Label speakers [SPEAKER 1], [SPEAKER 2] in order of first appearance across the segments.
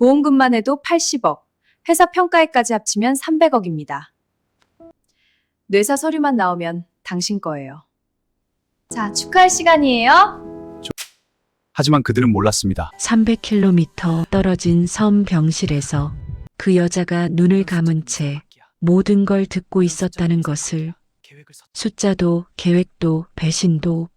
[SPEAKER 1] 보험금만 해도 80억, 회사 평가액까지 합치면 300억입니다. 뇌사 서류만 나오면 당신 거예요. 자, 축하할 시간이에요.
[SPEAKER 2] 하지만 그들은 몰랐습니다.
[SPEAKER 3] 300km 떨어진 섬 병실에서 그 여자가 눈을 감은 채 모든 걸 듣고 있었다는 것을, 숫자도 계획도 배신도.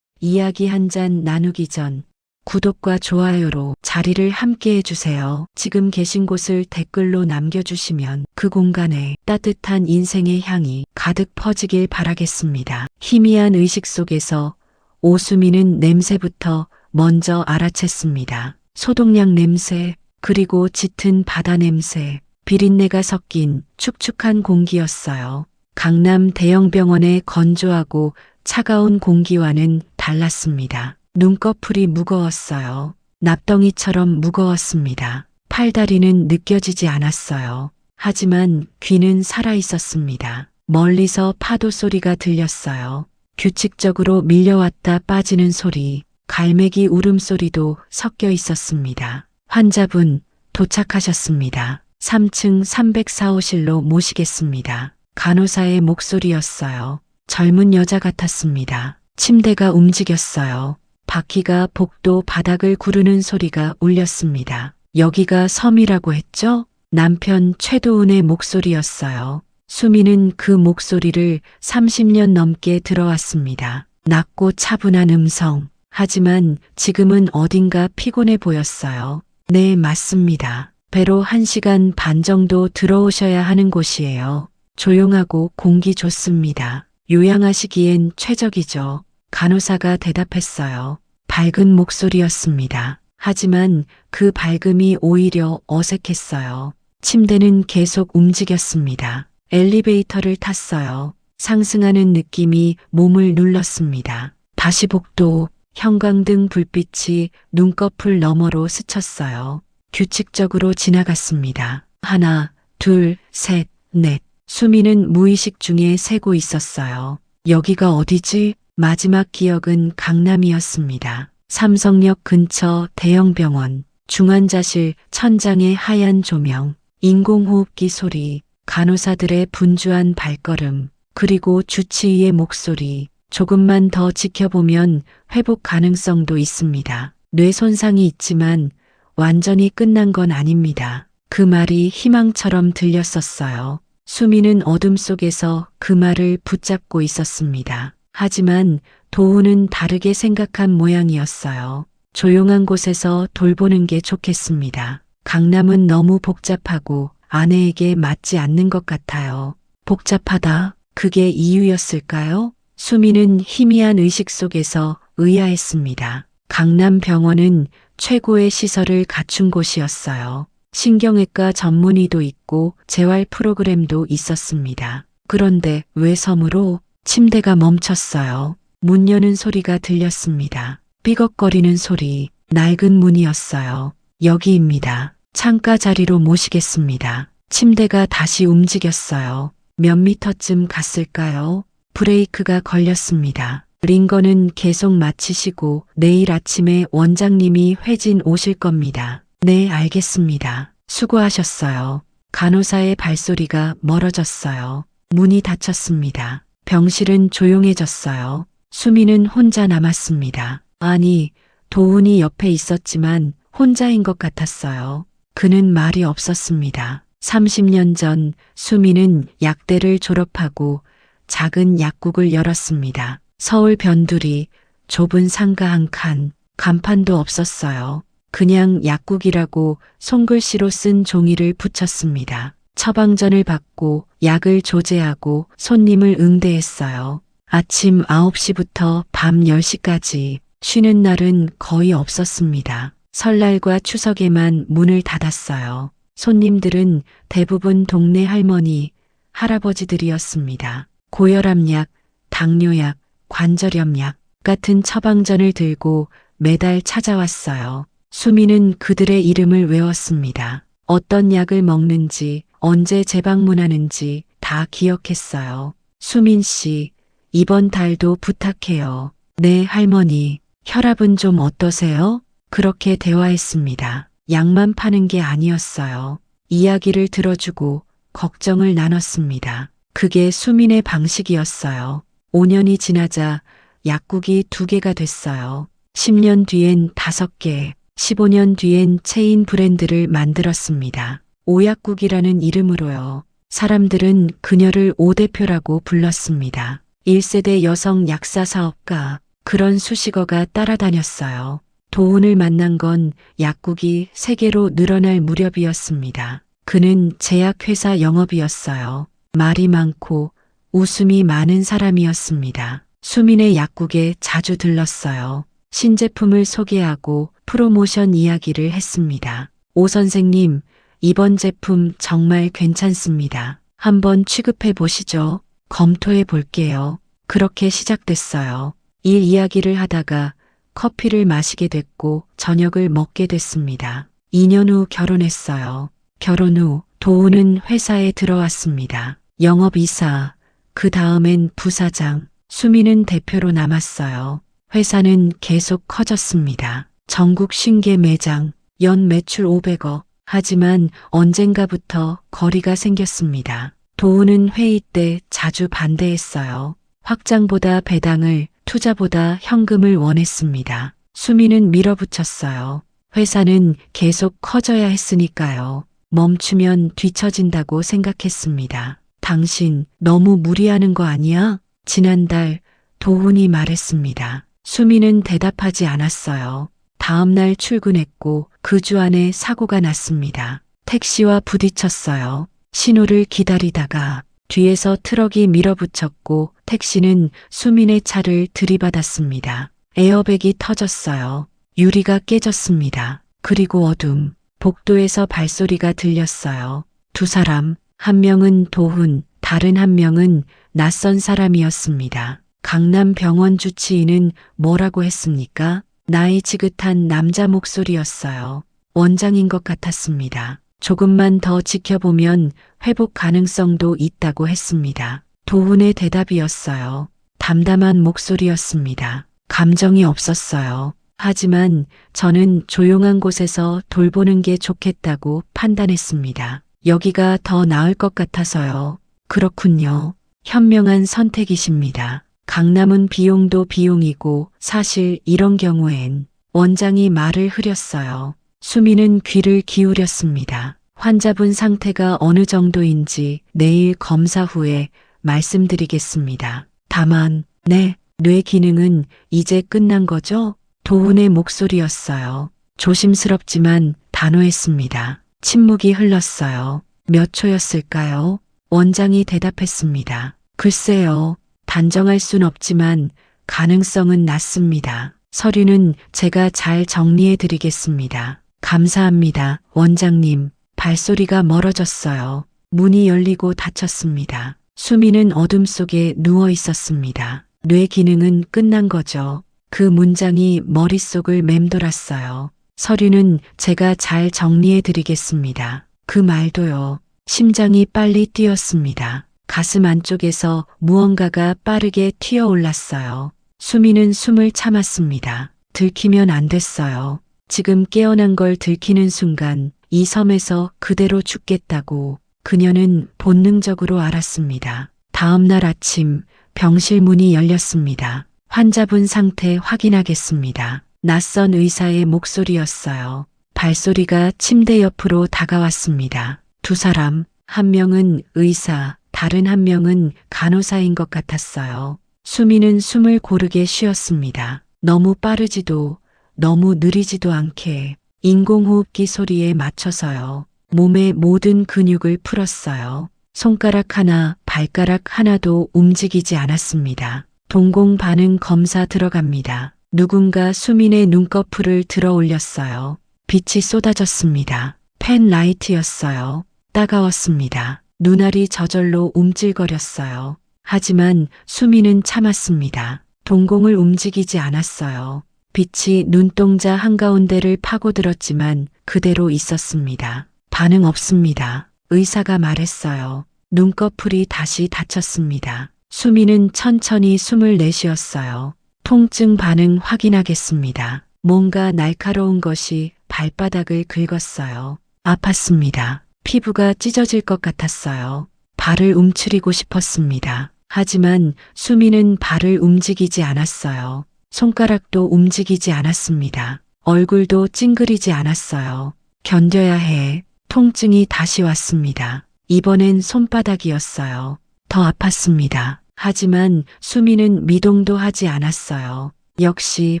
[SPEAKER 3] 이야기 한 잔 나누기 전 구독과 좋아요로 자리를 함께 해주세요. 지금 계신 곳을 댓글로 남겨주시면 그 공간에 따뜻한 인생의 향이 가득 퍼지길 바라겠습니다. 희미한 의식 속에서 오수미는 냄새부터 먼저 알아챘습니다. 소독약 냄새, 그리고 짙은 바다 냄새, 비린내가 섞인 축축한 공기였어요. 강남 대형 병원의 건조하고 차가운 공기와는 달랐습니다. 눈꺼풀이 무거웠어요. 납덩이처럼 무거웠습니다. 팔다리는 느껴지지 않았어요. 하지만 귀는 살아 있었습니다. 멀리서 파도 소리가 들렸어요. 규칙적으로 밀려왔다 빠지는 소리, 갈매기 울음소리도 섞여 있었습니다. 환자분 도착하셨습니다. 3층 304호실로 모시겠습니다. 간호사의 목소리였어요. 젊은 여자 같았습니다. 침대가 움직였어요. 바퀴가 복도 바닥을 구르는 소리가 울렸습니다. 여기가 섬이라고 했죠? 남편 최도훈의 목소리였어요. 수미는 그 목소리를 30년 넘게 들어왔습니다. 낮고 차분한 음성. 하지만 지금은 어딘가 피곤해 보였어요. 네, 맞습니다. 배로 1시간 반 정도 들어오셔야 하는 곳이에요. 조용하고 공기 좋습니다. 요양하시기엔 최적이죠. 간호사가 대답했어요. 밝은 목소리였습니다. 하지만 그 밝음이 오히려 어색했어요. 침대는 계속 움직였습니다. 엘리베이터를 탔어요. 상승하는 느낌이 몸을 눌렀습니다. 다시 복도, 형광등 불빛이 눈꺼풀 너머로 스쳤어요. 규칙적으로 지나갔습니다. 하나, 둘, 셋, 넷. 수미는 무의식 중에 세고 있었어요. 여기가 어디지? 마지막 기억은 강남이었습니다. 삼성역 근처 대형 병원, 중환자실 천장의 하얀 조명, 인공호흡기 소리, 간호사들의 분주한 발걸음, 그리고 주치의의 목소리. 조금만 더 지켜보면 회복 가능성도 있습니다. 뇌 손상이 있지만 완전히 끝난 건 아닙니다. 그 말이 희망처럼 들렸었어요. 수미는 어둠 속에서 그 말을 붙잡고 있었습니다. 하지만 도훈은 다르게 생각한 모양이었어요. 조용한 곳에서 돌보는 게 좋겠습니다. 강남은 너무 복잡하고 아내에게 맞지 않는 것 같아요. 복잡하다. 그게 이유였을까요? 수미는 희미한 의식 속에서 의아했습니다. 강남병원은 최고의 시설을 갖춘 곳이었어요. 신경외과 전문의도 있고 재활 프로그램도 있었습니다. 그런데 왜 섬으로? 침대가 멈췄어요. 문 여는 소리가 들렸습니다. 삐걱거리는 소리, 낡은 문이었어요. 여기입니다. 창가 자리로 모시겠습니다. 침대가 다시 움직였어요. 몇 미터쯤 갔을까요? 브레이크가 걸렸습니다. 링거는 계속 마치시고 내일 아침에 원장님이 회진 오실 겁니다. 네, 알겠습니다. 수고하셨어요. 간호사의 발소리가 멀어졌어요. 문이 닫혔습니다. 병실은 조용해졌어요. 수미는 혼자 남았습니다. 아니, 도훈이 옆에 있었지만 혼자인 것 같았어요. 그는 말이 없었습니다. 30년 전 수미는 약대를 졸업하고 작은 약국을 열었습니다. 서울 변두리, 좁은 상가 한 칸, 간판도 없었어요. 그냥 약국이라고 손글씨로 쓴 종이를 붙였습니다. 처방전을 받고 약을 조제하고 손님을 응대했어요. 아침 9시부터 밤 10시까지 쉬는 날은 거의 없었습니다. 설날과 추석에만 문을 닫았어요. 손님들은 대부분 동네 할머니, 할아버지들이었습니다. 고혈압약, 당뇨약, 관절염약 같은 처방전을 들고 매달 찾아왔어요. 수미는 그들의 이름을 외웠습니다. 어떤 약을 먹는지, 언제 재방문하는지 다 기억했어요. 수민 씨, 이번 달도 부탁해요. 네, 할머니. 혈압은 좀 어떠세요? 그렇게 대화했습니다. 약만 파는 게 아니었어요. 이야기를 들어주고 걱정을 나눴습니다. 그게 수민의 방식이었어요. 5년이 지나자 약국이 2개가 됐어요. 10년 뒤엔 5개, 15년 뒤엔 체인 브랜드를 만들었습니다. 오약국이라는 이름으로요. 사람들은 그녀를 오대표라고 불렀습니다. 1세대 여성 약사 사업가, 그런 수식어가 따라다녔어요. 도훈을 만난 건 약국이 3개로 늘어날 무렵이었습니다. 그는 제약회사 영업이었어요. 말이 많고 웃음이 많은 사람이었습니다. 수민의 약국에 자주 들렀어요. 신제품을 소개하고 프로모션 이야기를 했습니다. 오 선생님, 이번 제품 정말 괜찮습니다. 한번 취급해 보시죠. 검토해 볼게요. 그렇게 시작됐어요. 일 이야기를 하다가 커피를 마시게 됐고 저녁을 먹게 됐습니다. 2년 후 결혼했어요. 결혼 후 도훈은 회사에 들어왔습니다. 영업이사, 그 다음엔 부사장, 수민은 대표로 남았어요. 회사는 계속 커졌습니다. 전국 50개 매장, 연 매출 500억. 하지만 언젠가부터 거리가 생겼습니다. 도훈은 회의 때 자주 반대했어요. 확장보다 배당을, 투자보다 현금을 원했습니다. 수민은 밀어붙였어요. 회사는 계속 커져야 했으니까요. 멈추면 뒤처진다고 생각했습니다. 당신 너무 무리하는 거 아니야? 지난달 도훈이 말했습니다. 수민은 대답하지 않았어요. 다음 날 출근했고 그 주 안에 사고가 났습니다. 택시와 부딪혔어요. 신호를 기다리다가 뒤에서 트럭이 밀어붙였고 택시는 수민의 차를 들이받았습니다. 에어백이 터졌어요. 유리가 깨졌습니다. 그리고 어둠, 복도에서 발소리가 들렸어요. 2사람, 한 명은 도훈, 다른 한 명은 낯선 사람이었습니다. 강남 병원 주치의는 뭐라고 했습니까? 나이 지긋한 남자 목소리였어요. 원장인 것 같았습니다. 조금만 더 지켜보면 회복 가능성도 있다고 했습니다. 도훈의 대답이었어요. 담담한 목소리였습니다. 감정이 없었어요. 하지만 저는 조용한 곳에서 돌보는 게 좋겠다고 판단했습니다. 여기가 더 나을 것 같아서요. 그렇군요. 현명한 선택이십니다. 강남은 비용도 비용이고 사실 이런 경우엔 원장이 말을 흐렸어요. 수민은 귀를 기울였습니다. 환자분 상태가 어느 정도인지 내일 검사 후에 말씀드리겠습니다. 다만, 네, 뇌 기능은 이제 끝난 거죠? 도훈의 목소리였어요. 조심스럽지만 단호했습니다. 침묵이 흘렀어요. 몇 초였을까요? 원장이 대답했습니다. 글쎄요. 단정할 순 없지만 가능성은 낮습니다. 서류는 제가 잘 정리해 드리겠습니다. 감사합니다. 원장님. 발소리가 멀어졌어요. 문이 열리고 닫혔습니다. 수민은 어둠 속에 누워 있었습니다. 뇌 기능은 끝난 거죠. 그 문장이 머릿속을 맴돌았어요. 서류는 제가 잘 정리해 드리겠습니다. 그 말도요. 심장이 빨리 뛰었습니다. 가슴 안쪽에서 무언가가 빠르게 튀어올랐어요. 수민은 숨을 참았습니다. 들키면 안 됐어요. 지금 깨어난 걸 들키는 순간 이 섬에서 그대로 죽겠다고 그녀는 본능적으로 알았습니다. 다음 날 아침 병실 문이 열렸습니다. 환자분 상태 확인하겠습니다. 낯선 의사의 목소리였어요. 발소리가 침대 옆으로 다가왔습니다. 2사람, 한 명은 의사, 다른 한 명은 간호사인 것 같았어요. 수민은 숨을 고르게 쉬었습니다. 너무 빠르지도 너무 느리지도 않게 인공호흡기 소리에 맞춰서요. 몸의 모든 근육을 풀었어요. 손가락 하나, 발가락 하나도 움직이지 않았습니다. 동공 반응 검사 들어갑니다. 누군가 수민의 눈꺼풀을 들어 올렸어요. 빛이 쏟아졌습니다. 펜라이트였어요. 따가웠습니다. 눈알이 저절로 움찔거렸어요. 하지만 수민은 참았습니다. 동공을 움직이지 않았어요. 빛이 눈동자 한가운데를 파고들었지만 그대로 있었습니다. 반응 없습니다. 의사가 말했어요. 눈꺼풀이 다시 닫혔습니다. 수민은 천천히 숨을 내쉬었어요. 통증 반응 확인하겠습니다. 뭔가 날카로운 것이 발바닥을 긁었어요. 아팠습니다. 피부가 찢어질 것 같았어요. 발을 움츠리고 싶었습니다. 하지만 수미는 발을 움직이지 않았어요. 손가락도 움직이지 않았습니다. 얼굴도 찡그리지 않았어요. 견뎌야 해. 통증이 다시 왔습니다. 이번엔 손바닥이었어요. 더 아팠습니다. 하지만 수미는 미동도 하지 않았어요. 역시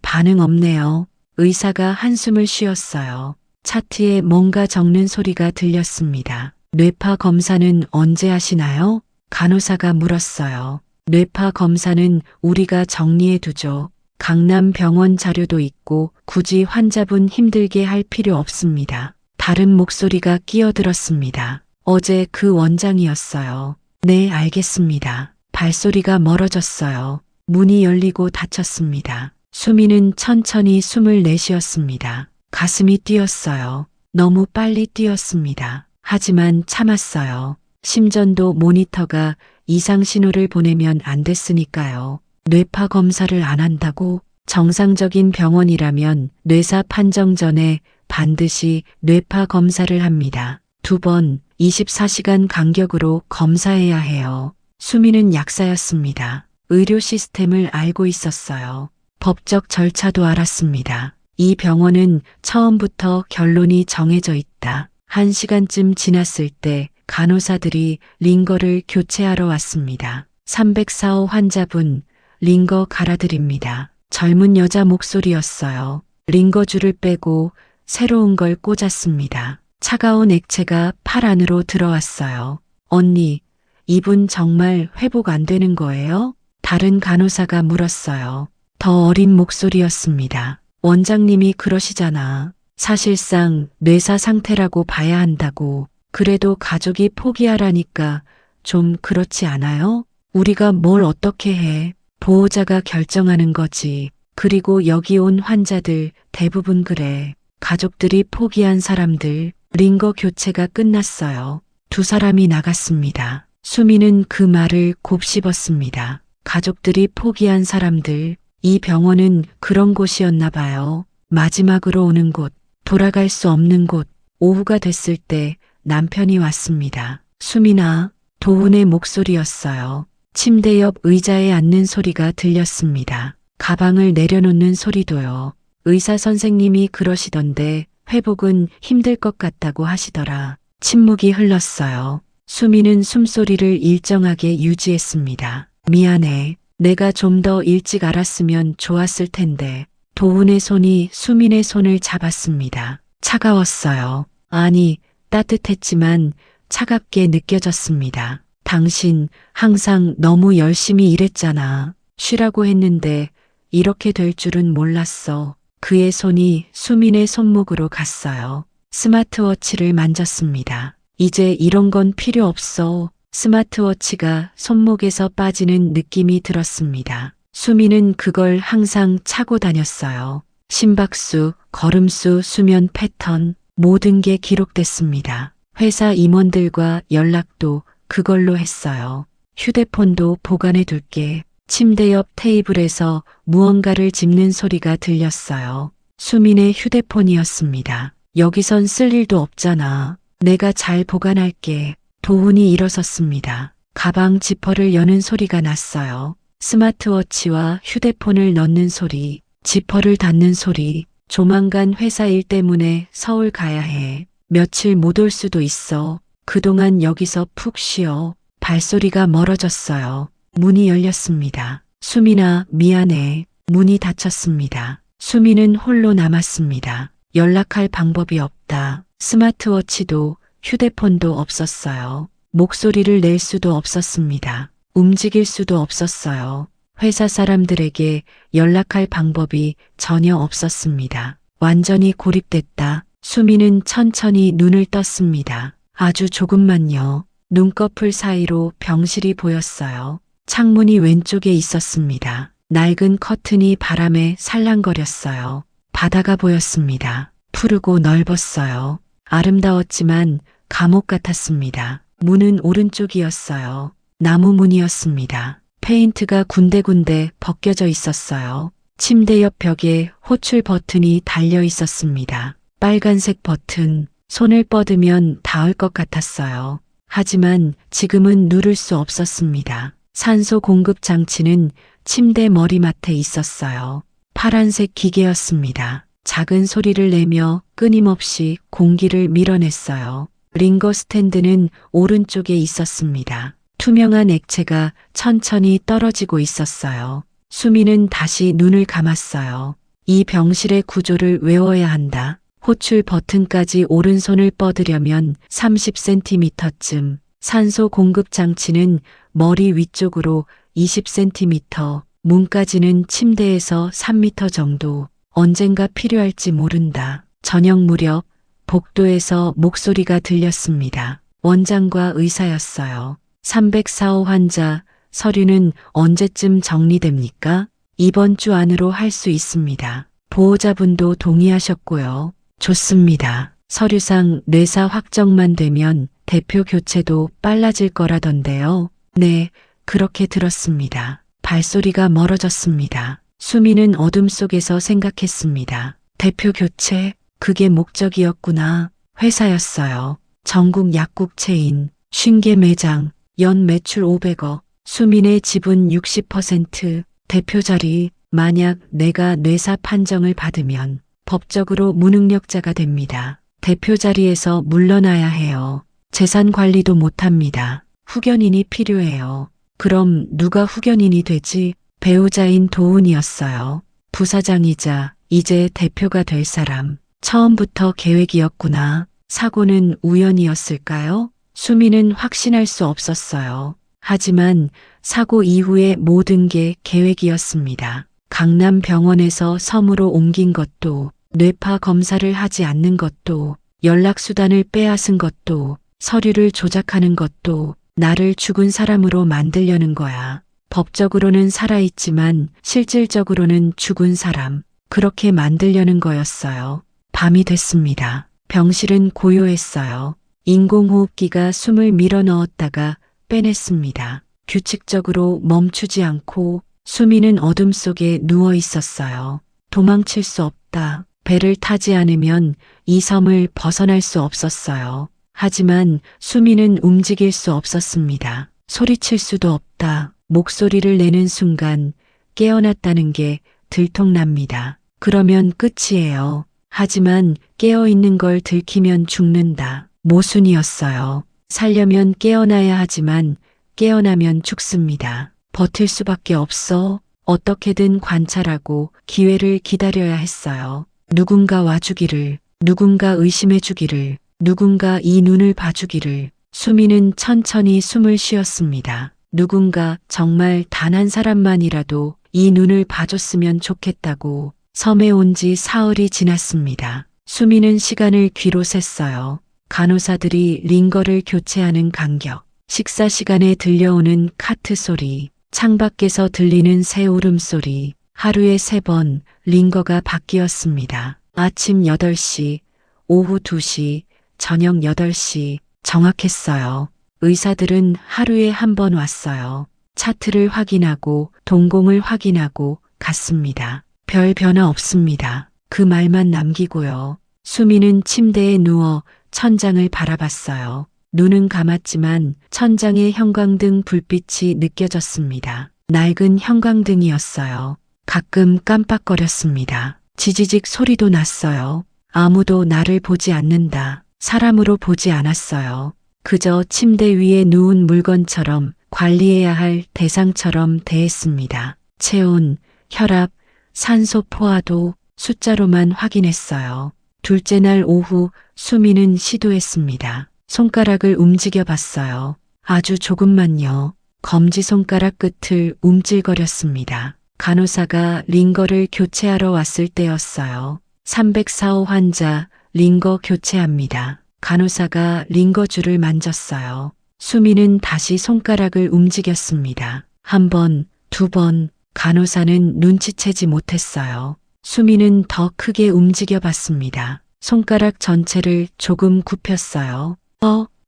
[SPEAKER 3] 반응 없네요. 의사가 한숨을 쉬었어요. 차트에 뭔가 적는 소리가 들렸습니다. 뇌파 검사는 언제 하시나요? 간호사가 물었어요. 뇌파 검사는 우리가 정리해 두죠. 강남병원 자료도 있고 굳이 환자분 힘들게 할 필요 없습니다. 다른 목소리가 끼어들었습니다. 어제 그 원장이었어요. 네, 알겠습니다. 발소리가 멀어졌어요. 문이 열리고 닫혔습니다. 수미는 천천히 숨을 내쉬었습니다. 가슴이 뛰었어요. 너무 빨리 뛰었습니다. 하지만 참았어요. 심전도 모니터가 이상 신호를 보내면 안 됐으니까요. 뇌파 검사를 안 한다고? 정상적인 병원이라면 뇌사 판정 전에 반드시 뇌파 검사를 합니다. 2번, 24시간 간격으로 검사해야 해요. 수미는 약사였습니다. 의료 시스템을 알고 있었어요. 법적 절차도 알았습니다. 이 병원은 처음부터 결론이 정해져 있다. 1시간쯤 지났을 때 간호사들이 링거를 교체하러 왔습니다. 304호 환자분, 링거 갈아드립니다. 젊은 여자 목소리였어요. 링거줄을 빼고 새로운 걸 꽂았습니다. 차가운 액체가 팔 안으로 들어왔어요. 언니, 이분 정말 회복 안 되는 거예요? 다른 간호사가 물었어요. 더 어린 목소리였습니다. 원장님이 그러시잖아. 사실상 뇌사 상태라고 봐야 한다고. 그래도 가족이 포기하라니까 좀 그렇지 않아요? 우리가 뭘 어떻게 해? 보호자가 결정하는 거지. 그리고 여기 온 환자들 대부분 그래. 가족들이 포기한 사람들. 링거 교체가 끝났어요. 2사람이 나갔습니다. 수미는 그 말을 곱씹었습니다. 가족들이 포기한 사람들. 이 병원은 그런 곳이었나 봐요. 마지막으로 오는 곳, 돌아갈 수 없는 곳. 오후가 됐을 때 남편이 왔습니다. 수민아, 도훈의 목소리였어요. 침대 옆 의자에 앉는 소리가 들렸습니다. 가방을 내려놓는 소리도요. 의사 선생님이 그러시던데 회복은 힘들 것 같다고 하시더라. 침묵이 흘렀어요. 수미는 숨소리를 일정하게 유지했습니다. 미안해. 내가 좀 더 일찍 알았으면 좋았을 텐데. 도훈의 손이 수민의 손을 잡았습니다. 차가웠어요. 아니, 따뜻했지만 차갑게 느껴졌습니다. 당신 항상 너무 열심히 일했잖아. 쉬라고 했는데 이렇게 될 줄은 몰랐어. 그의 손이 수민의 손목으로 갔어요. 스마트워치를 만졌습니다. 이제 이런 건 필요 없어. 스마트워치가 손목에서 빠지는 느낌이 들었습니다. 수민은 그걸 항상 차고 다녔어요. 심박수, 걸음수, 수면 패턴, 모든 게 기록됐습니다. 회사 임원들과 연락도 그걸로 했어요. 휴대폰도 보관해 둘게. 침대 옆 테이블에서 무언가를 집는 소리가 들렸어요. 수민의 휴대폰이었습니다. 여기선 쓸 일도 없잖아. 내가 잘 보관할게. 도훈이 일어섰습니다. 가방 지퍼를 여는 소리가 났어요. 스마트워치와 휴대폰을 넣는 소리, 지퍼를 닫는 소리. 조만간 회사 일 때문에 서울 가야 해. 며칠 못 올 수도 있어. 그동안 여기서 푹 쉬어. 발소리가 멀어졌어요. 문이 열렸습니다. 수민아, 미안해. 문이 닫혔습니다. 수민은 홀로 남았습니다. 연락할 방법이 없다. 스마트워치도 휴대폰도 없었어요. 목소리를 낼 수도 없었습니다. 움직일 수도 없었어요. 회사 사람들에게 연락할 방법이 전혀 없었습니다. 완전히 고립됐다. 수민은 천천히 눈을 떴습니다. 아주 조금만요. 눈꺼풀 사이로 병실이 보였어요. 창문이 왼쪽에 있었습니다. 낡은 커튼이 바람에 살랑거렸어요. 바다가 보였습니다. 푸르고 넓었어요. 아름다웠지만 감옥 같았습니다. 문은 오른쪽이었어요. 나무 문이었습니다. 페인트가 군데군데 벗겨져 있었어요. 침대 옆 벽에 호출 버튼이 달려 있었습니다. 빨간색 버튼, 손을 뻗으면 닿을 것 같았어요. 하지만 지금은 누를 수 없었습니다. 산소 공급 장치는 침대 머리맡에 있었어요. 파란색 기계였습니다. 작은 소리를 내며 끊임없이 공기를 밀어냈어요. 링거 스탠드는 오른쪽에 있었습니다. 투명한 액체가 천천히 떨어지고 있었어요. 수미는 다시 눈을 감았어요. 이 병실의 구조를 외워야 한다. 호출 버튼까지 오른손을 뻗으려면 30cm쯤, 산소 공급 장치는 머리 위쪽으로 20cm, 문까지는 침대에서 3m 정도, 언젠가 필요할지 모른다. 저녁 무렵 복도에서 목소리가 들렸습니다. 원장과 의사였어요. 304호 환자, 서류는 언제쯤 정리됩니까? 이번 주 안으로 할 수 있습니다. 보호자분도 동의하셨고요. 좋습니다. 서류상 뇌사 확정만 되면 대표 교체도 빨라질 거라던데요. 네, 그렇게 들었습니다. 발소리가 멀어졌습니다. 수미는 어둠 속에서 생각했습니다. 대표 교체, 그게 목적이었구나. 회사였어요. 전국 약국 체인, 50개 매장, 연 매출 500억, 수민의 지분 60%, 대표 자리, 만약 내가 뇌사 판정을 받으면 법적으로 무능력자가 됩니다. 대표 자리에서 물러나야 해요. 재산 관리도 못합니다. 후견인이 필요해요. 그럼 누가 후견인이 되지? 배우자인 도훈이었어요. 부사장이자 이제 대표가 될 사람. 처음부터 계획이었구나. 사고는 우연이었을까요? 수미는 확신할 수 없었어요. 하지만 사고 이후의 모든 게 계획이었습니다. 강남 병원에서 섬으로 옮긴 것도, 뇌파 검사를 하지 않는 것도, 연락수단을 빼앗은 것도, 서류를 조작하는 것도 나를 죽은 사람으로 만들려는 거야. 법적으로는 살아있지만 실질적으로는 죽은 사람, 그렇게 만들려는 거였어요. 밤이 됐습니다. 병실은 고요했어요. 인공호흡기가 숨을 밀어 넣었다가 빼냈습니다. 규칙적으로 멈추지 않고 수미는 어둠 속에 누워 있었어요. 도망칠 수 없다. 배를 타지 않으면 이 섬을 벗어날 수 없었어요. 하지만 수미는 움직일 수 없었습니다. 소리칠 수도 없다. 목소리를 내는 순간 깨어났다는 게 들통납니다. 그러면 끝이에요. 하지만 깨어있는 걸 들키면 죽는다. 모순이었어요. 살려면 깨어나야 하지만 깨어나면 죽습니다. 버틸 수밖에 없어. 어떻게든 관찰하고 기회를 기다려야 했어요. 누군가 와주기를, 누군가 의심해주기를, 누군가 이 눈을 봐주기를. 수미는 천천히 숨을 쉬었습니다. 누군가 정말 단 한 사람만이라도 이 눈을 봐줬으면 좋겠다고. 섬에 온 지 사흘이 지났습니다. 수미는 시간을 귀로 셌어요. 간호사들이 링거를 교체하는 간격, 식사 시간에 들려오는 카트 소리, 창밖에서 들리는 새 울음소리, 하루에 3번 링거가 바뀌었습니다. 아침 8시, 오후 2시, 저녁 8시, 정확했어요. 의사들은 하루에 한 번 왔어요. 차트를 확인하고 동공을 확인하고 갔습니다. 별 변화 없습니다. 그 말만 남기고요. 수미는 침대에 누워 천장을 바라봤어요. 눈은 감았지만 천장에 형광등 불빛이 느껴졌습니다. 낡은 형광등이었어요. 가끔 깜빡거렸습니다. 지지직 소리도 났어요. 아무도 나를 보지 않는다. 사람으로 보지 않았어요. 그저 침대 위에 누운 물건처럼 관리해야 할 대상처럼 대했습니다. 체온, 혈압, 산소 포화도 숫자로만 확인했어요. 둘째 날 오후 수미는 시도했습니다. 손가락을 움직여 봤어요. 아주 조금만요. 검지손가락 끝을 움찔거렸습니다. 간호사가 링거를 교체하러 왔을 때였어요. 304호 환자 링거 교체합니다. 간호사가 링거줄을 만졌어요. 수미는 다시 손가락을 움직였습니다. 1번, 2번, 간호사는 눈치채지 못했어요. 수미는 더 크게 움직여 봤습니다. 손가락 전체를 조금 굽혔어요.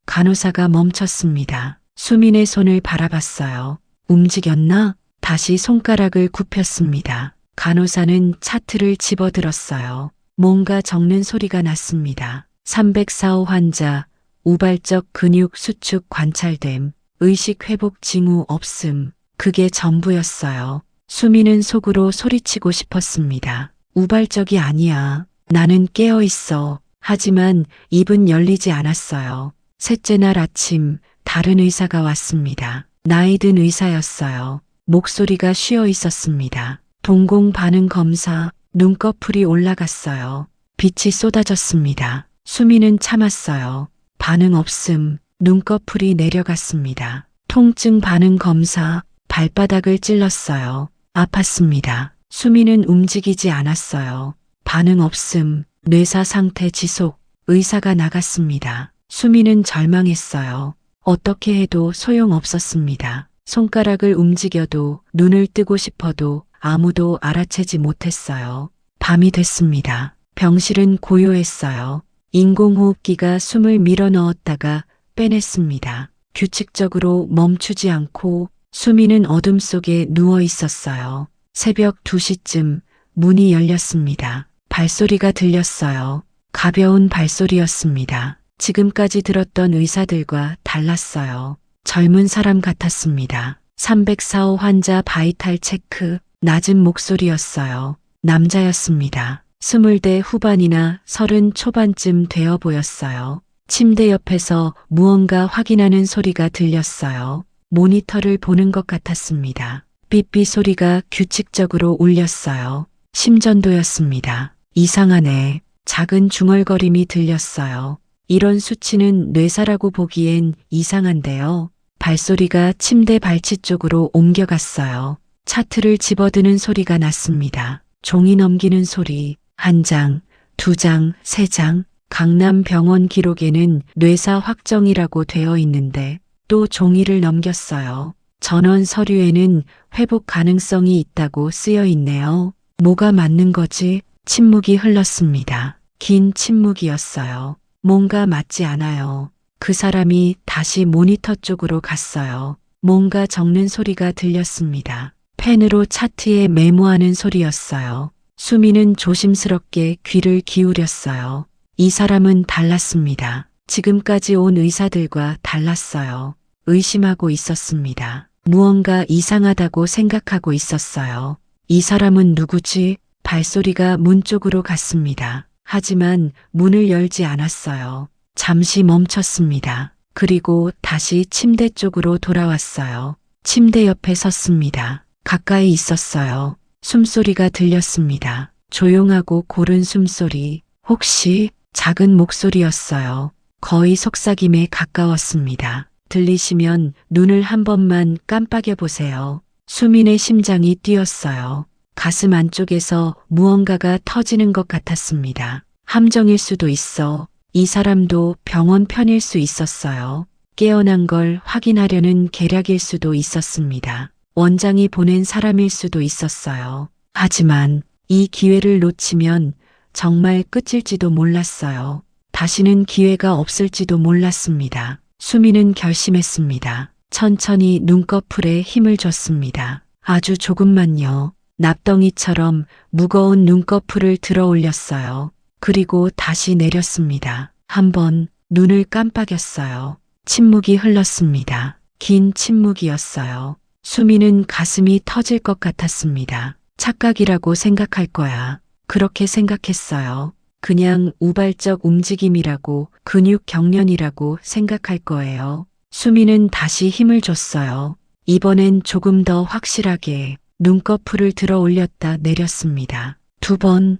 [SPEAKER 3] 간호사가 멈췄습니다. 수민의 손을 바라봤어요. 움직였나? 다시 손가락을 굽혔습니다. 간호사는 차트를 집어들었어요. 뭔가 적는 소리가 났습니다. 304호 환자, 우발적 근육 수축 관찰됨, 의식 회복 징후 없음. 그게 전부였어요. 수미는 속으로 소리치고 싶었습니다. 우발적이 아니야. 나는 깨어 있어. 하지만 입은 열리지 않았어요. 셋째 날 아침, 다른 의사가 왔습니다. 나이 든 의사였어요. 목소리가 쉬어 있었습니다. 동공 반응 검사, 눈꺼풀이 올라갔어요. 빛이 쏟아졌습니다. 수미는 참았어요. 반응 없음, 눈꺼풀이 내려갔습니다. 통증 반응 검사, 발바닥을 찔렀어요. 아팠습니다. 수미는 움직이지 않았어요. 반응 없음, 뇌사 상태 지속, 의사가 나갔습니다. 수미는 절망했어요. 어떻게 해도 소용없었습니다. 손가락을 움직여도 눈을 뜨고 싶어도 아무도 알아채지 못했어요. 밤이 됐습니다. 병실은 고요했어요. 인공호흡기가 숨을 밀어 넣었다가 빼냈습니다. 규칙적으로 멈추지 않고 수미는 어둠 속에 누워 있었어요. 새벽 2시쯤 문이 열렸습니다. 발소리가 들렸어요. 가벼운 발소리였습니다. 지금까지 들었던 의사들과 달랐어요. 젊은 사람 같았습니다. 304호 환자 바이탈 체크, 낮은 목소리였어요. 남자였습니다. 20대 후반이나 30 초반쯤 되어 보였어요. 침대 옆에서 무언가 확인하는 소리가 들렸어요. 모니터를 보는 것 같았습니다. 삐삐 소리가 규칙적으로 울렸어요. 심전도였습니다. 이상하네. 작은 중얼거림이 들렸어요. 이런 수치는 뇌사라고 보기엔 이상한데요. 발소리가 침대 발치 쪽으로 옮겨갔어요. 차트를 집어드는 소리가 났습니다. 종이 넘기는 소리, 1장, 2장, 3장. 강남병원 기록에는 뇌사 확정이라고 되어 있는데 또 종이를 넘겼어요. 전원 서류에는 회복 가능성이 있다고 쓰여 있네요. 뭐가 맞는 거지? 침묵이 흘렀습니다. 긴 침묵이었어요. 뭔가 맞지 않아요. 그 사람이 다시 모니터 쪽으로 갔어요. 뭔가 적는 소리가 들렸습니다. 펜으로 차트에 메모하는 소리였어요. 수미는 조심스럽게 귀를 기울였어요. 이 사람은 달랐습니다. 지금까지 온 의사들과 달랐어요. 의심하고 있었습니다. 무언가 이상하다고 생각하고 있었어요. 이 사람은 누구지? 발소리가 문 쪽으로 갔습니다. 하지만 문을 열지 않았어요. 잠시 멈췄습니다. 그리고 다시 침대 쪽으로 돌아왔어요. 침대 옆에 섰습니다. 가까이 있었어요. 숨소리가 들렸습니다. 조용하고 고른 숨소리. 혹시 작은 목소리였어요. 거의 속삭임에 가까웠습니다. 들리시면 눈을 한 번만 깜빡여 보세요. 수민의 심장이 뛰었어요. 가슴 안쪽에서 무언가가 터지는 것 같았습니다. 함정일 수도 있어. 이 사람도 병원 편일 수 있었어요. 깨어난 걸 확인하려는 계략일 수도 있었습니다. 원장이 보낸 사람일 수도 있었어요. 하지만 이 기회를 놓치면 정말 끝일지도 몰랐어요. 다시는 기회가 없을지도 몰랐습니다. 수미는 결심했습니다. 천천히 눈꺼풀에 힘을 줬습니다. 아주 조금만요. 납덩이처럼 무거운 눈꺼풀을 들어 올렸어요. 그리고 다시 내렸습니다. 한 번 눈을 깜빡였어요. 침묵이 흘렀습니다. 긴 침묵이었어요. 수미는 가슴이 터질 것 같았습니다. 착각이라고 생각할 거야. 그렇게 생각했어요. 그냥 우발적 움직임이라고, 근육 경련이라고 생각할 거예요. 수미는 다시 힘을 줬어요. 이번엔 조금 더 확실하게 눈꺼풀을 들어 올렸다 내렸습니다. 2번.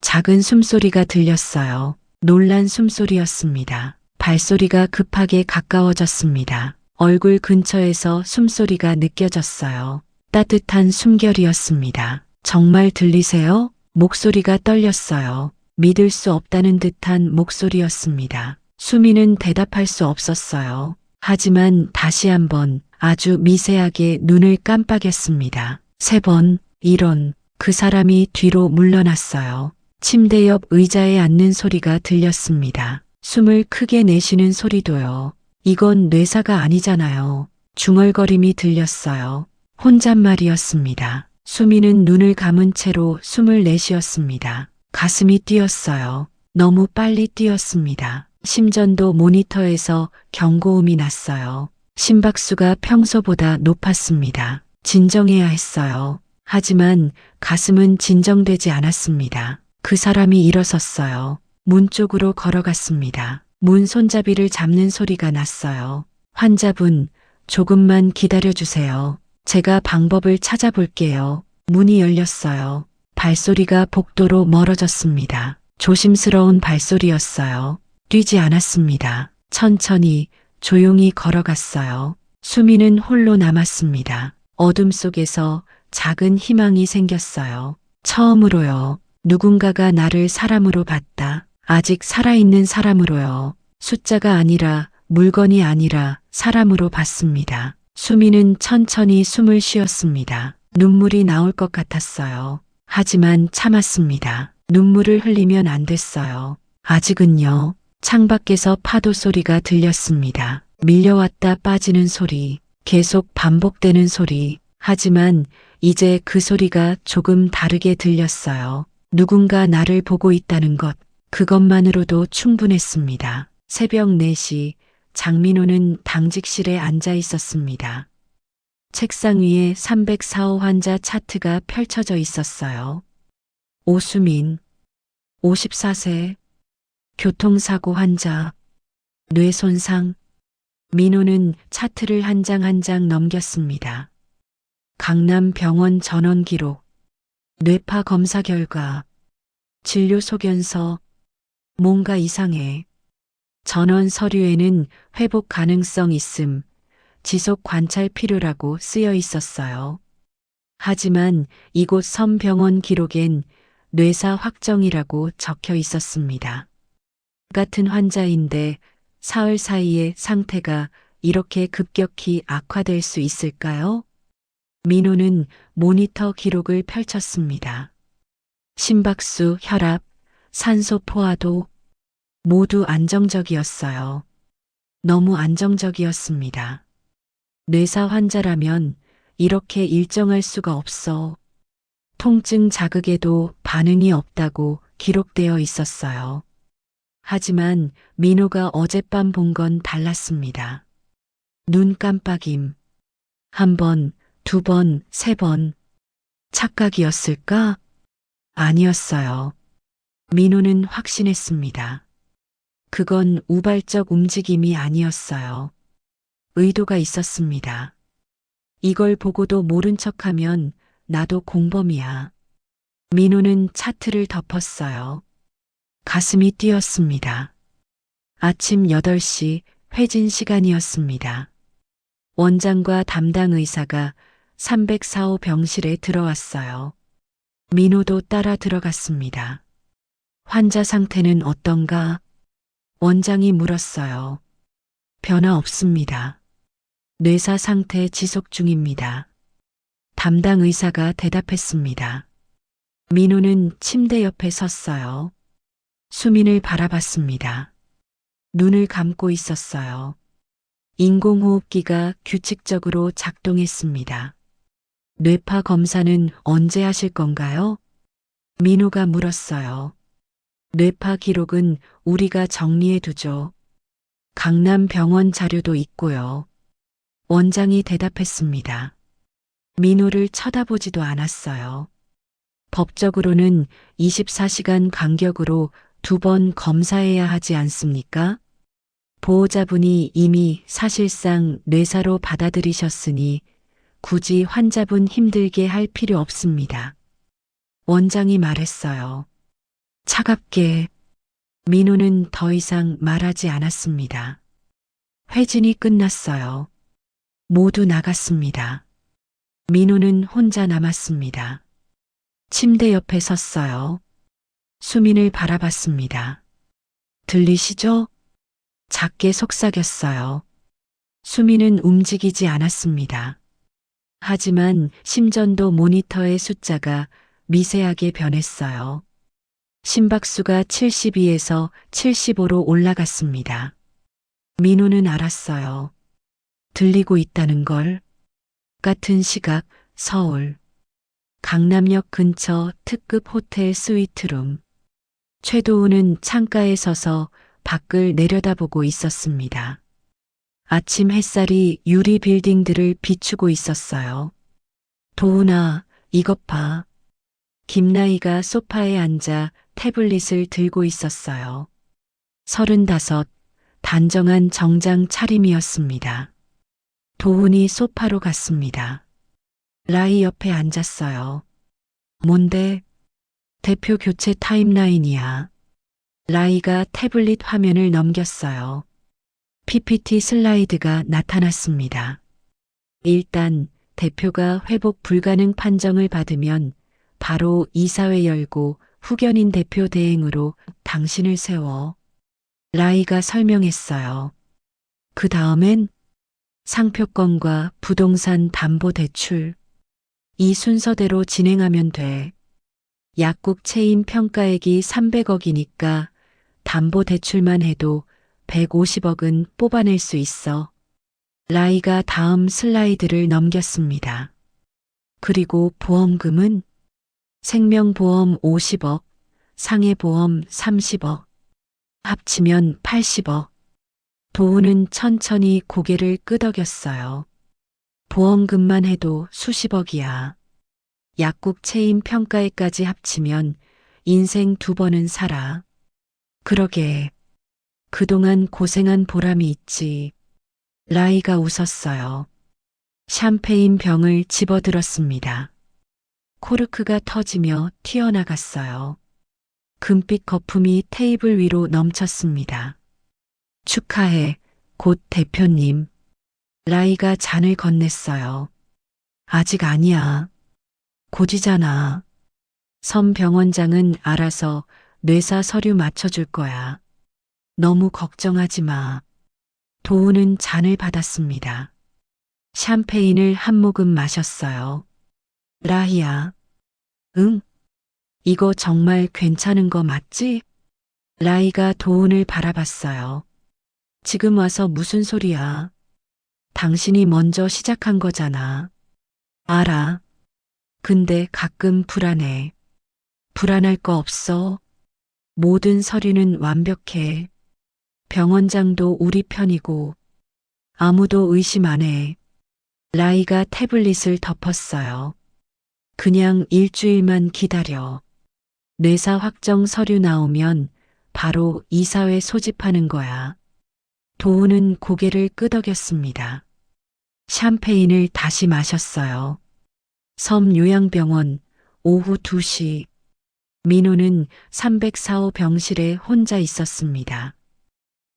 [SPEAKER 3] 작은 숨소리가 들렸어요. 놀란 숨소리였습니다. 발소리가 급하게 가까워졌습니다. 얼굴 근처에서 숨소리가 느껴졌어요. 따뜻한 숨결이었습니다. 정말 들리세요? 목소리가 떨렸어요. 믿을 수 없다는 듯한 목소리였습니다. 수미는 대답할 수 없었어요. 하지만 다시 한번 아주 미세하게 눈을 깜빡였습니다. 3번, 이런, 그 사람이 뒤로 물러났어요. 침대 옆 의자에 앉는 소리가 들렸습니다. 숨을 크게 내쉬는 소리도요. 이건 뇌사가 아니잖아요. 중얼거림이 들렸어요. 혼잣말이었습니다. 수미는 눈을 감은 채로 숨을 내쉬었습니다. 가슴이 뛰었어요. 너무 빨리 뛰었습니다. 심전도 모니터에서 경고음이 났어요. 심박수가 평소보다 높았습니다. 진정해야 했어요. 하지만 가슴은 진정되지 않았습니다. 그 사람이 일어섰어요. 문 쪽으로 걸어갔습니다. 문 손잡이를 잡는 소리가 났어요. 환자분, 조금만 기다려주세요. 제가 방법을 찾아볼게요. 문이 열렸어요. 발소리가 복도로 멀어졌습니다. 조심스러운 발소리였어요. 뛰지 않았습니다. 천천히, 조용히 걸어갔어요. 수미는 홀로 남았습니다. 어둠 속에서 작은 희망이 생겼어요. 처음으로요. 누군가가 나를 사람으로 봤다. 아직 살아있는 사람으로요. 숫자가 아니라, 물건이 아니라 사람으로 봤습니다. 수미는 천천히 숨을 쉬었습니다. 눈물이 나올 것 같았어요. 하지만 참았습니다. 눈물을 흘리면 안 됐어요. 아직은요. 창밖에서 파도 소리가 들렸습니다. 밀려왔다 빠지는 소리, 계속 반복되는 소리. 하지만 이제 그 소리가 조금 다르게 들렸어요. 누군가 나를 보고 있다는 것, 그것만으로도 충분했습니다. 새벽 4시, 장민호는 당직실에 앉아 있었습니다. 책상 위에 304호 환자 차트가 펼쳐져 있었어요. 오수민, 54세, 교통사고 환자, 뇌손상. 민호는 차트를 한 장 한 장 넘겼습니다. 강남병원 전원 기록, 뇌파 검사 결과, 진료 소견서, 뭔가 이상해. 전원 서류에는 회복 가능성 있음, 지속 관찰 필요라고 쓰여 있었어요. 하지만 이곳 선병원 기록엔 뇌사 확정이라고 적혀 있었습니다. 같은 환자인데 사흘 사이에 상태가 이렇게 급격히 악화될 수 있을까요? 민호는 모니터 기록을 펼쳤습니다. 심박수, 혈압, 산소 포화도 모두 안정적이었어요. 너무 안정적이었습니다. 뇌사 환자라면 이렇게 일정할 수가 없어. 통증 자극에도 반응이 없다고 기록되어 있었어요. 하지만 민호가 어젯밤 본 건 달랐습니다. 눈 깜빡임. 1번, 2번, 3번. 착각이었을까? 아니었어요. 민호는 확신했습니다. 그건 우발적 움직임이 아니었어요. 의도가 있었습니다. 이걸 보고도 모른 척하면 나도 공범이야. 민호는 차트를 덮었어요. 가슴이 뛰었습니다. 아침 8시 회진 시간이었습니다. 원장과 담당 의사가 304호 병실에 들어왔어요. 민호도 따라 들어갔습니다. 환자 상태는 어떤가? 원장이 물었어요. 변화 없습니다. 뇌사 상태 지속 중입니다. 담당 의사가 대답했습니다. 민호는 침대 옆에 섰어요. 수민을 바라봤습니다. 눈을 감고 있었어요. 인공호흡기가 규칙적으로 작동했습니다. 뇌파 검사는 언제 하실 건가요? 민호가 물었어요. 뇌파 기록은 우리가 정리해 두죠. 강남병원 자료도 있고요. 원장이 대답했습니다. 민호를 쳐다보지도 않았어요. 법적으로는 24시간 간격으로 2번 검사해야 하지 않습니까? 보호자분이 이미 사실상 뇌사로 받아들이셨으니 굳이 환자분 힘들게 할 필요 없습니다. 원장이 말했어요. 차갑게. 민호는 더 이상 말하지 않았습니다. 회진이 끝났어요. 모두 나갔습니다. 민호는 혼자 남았습니다. 침대 옆에 섰어요. 수민을 바라봤습니다. 들리시죠? 작게 속삭였어요. 수민은 움직이지 않았습니다. 하지만 심전도 모니터의 숫자가 미세하게 변했어요. 심박수가 72에서 75로 올라갔습니다. 민호는 알았어요. 들리고 있다는 걸. 같은 시각 서울. 강남역 근처 특급 호텔 스위트룸. 최도우는 창가에 서서 밖을 내려다보고 있었습니다. 아침 햇살이 유리 빌딩들을 비추고 있었어요. 도훈아, 이것 봐. 김나희가 소파에 앉아 태블릿을 들고 있었어요. 35, 단정한 정장 차림이었습니다. 도훈이 소파로 갔습니다. 라이 옆에 앉았어요. 뭔데? 대표 교체 타임라인이야. 라이가 태블릿 화면을 넘겼어요. PPT 슬라이드가 나타났습니다. 일단 대표가 회복 불가능 판정을 받으면 바로 이사회 열고 후견인 대표 대행으로 당신을 세워. 라이가 설명했어요. 그 다음엔 상표권과 부동산 담보 대출. 이 순서대로 진행하면 돼. 약국 체인 평가액이 300억이니까 담보 대출만 해도 150억은 뽑아낼 수 있어. 라이가 다음 슬라이드를 넘겼습니다. 그리고 보험금은 생명보험 50억, 상해보험 30억, 합치면 80억. 도훈은 천천히 고개를 끄덕였어요. 보험금만 해도 수십억이야. 약국 체인 평가액까지 합치면 인생 2번은 살아. 그러게. 그동안 고생한 보람이 있지. 라이가 웃었어요. 샴페인 병을 집어들었습니다. 코르크가 터지며 튀어나갔어요. 금빛 거품이 테이블 위로 넘쳤습니다. 축하해, 곧 대표님. 라이가 잔을 건넸어요. 아직 아니야. 곧이잖아. 섬 병원장은 알아서 뇌사 서류 맞춰줄 거야. 너무 걱정하지 마. 도훈은 잔을 받았습니다. 샴페인을 한 모금 마셨어요. 라희야. 응? 이거 정말 괜찮은 거 맞지? 라이가 도훈을 바라봤어요. 지금 와서 무슨 소리야? 당신이 먼저 시작한 거잖아. 알아. 근데 가끔 불안해. 불안할 거 없어. 모든 서류는 완벽해. 병원장도 우리 편이고 아무도 의심 안 해. 라이가 태블릿을 덮었어요. 그냥 일주일만 기다려. 뇌사 확정 서류 나오면 바로 이사회 소집하는 거야. 도훈은 고개를 끄덕였습니다. 샴페인을 다시 마셨어요. 섬 요양병원 오후 2시. 민호는 304호 병실에 혼자 있었습니다.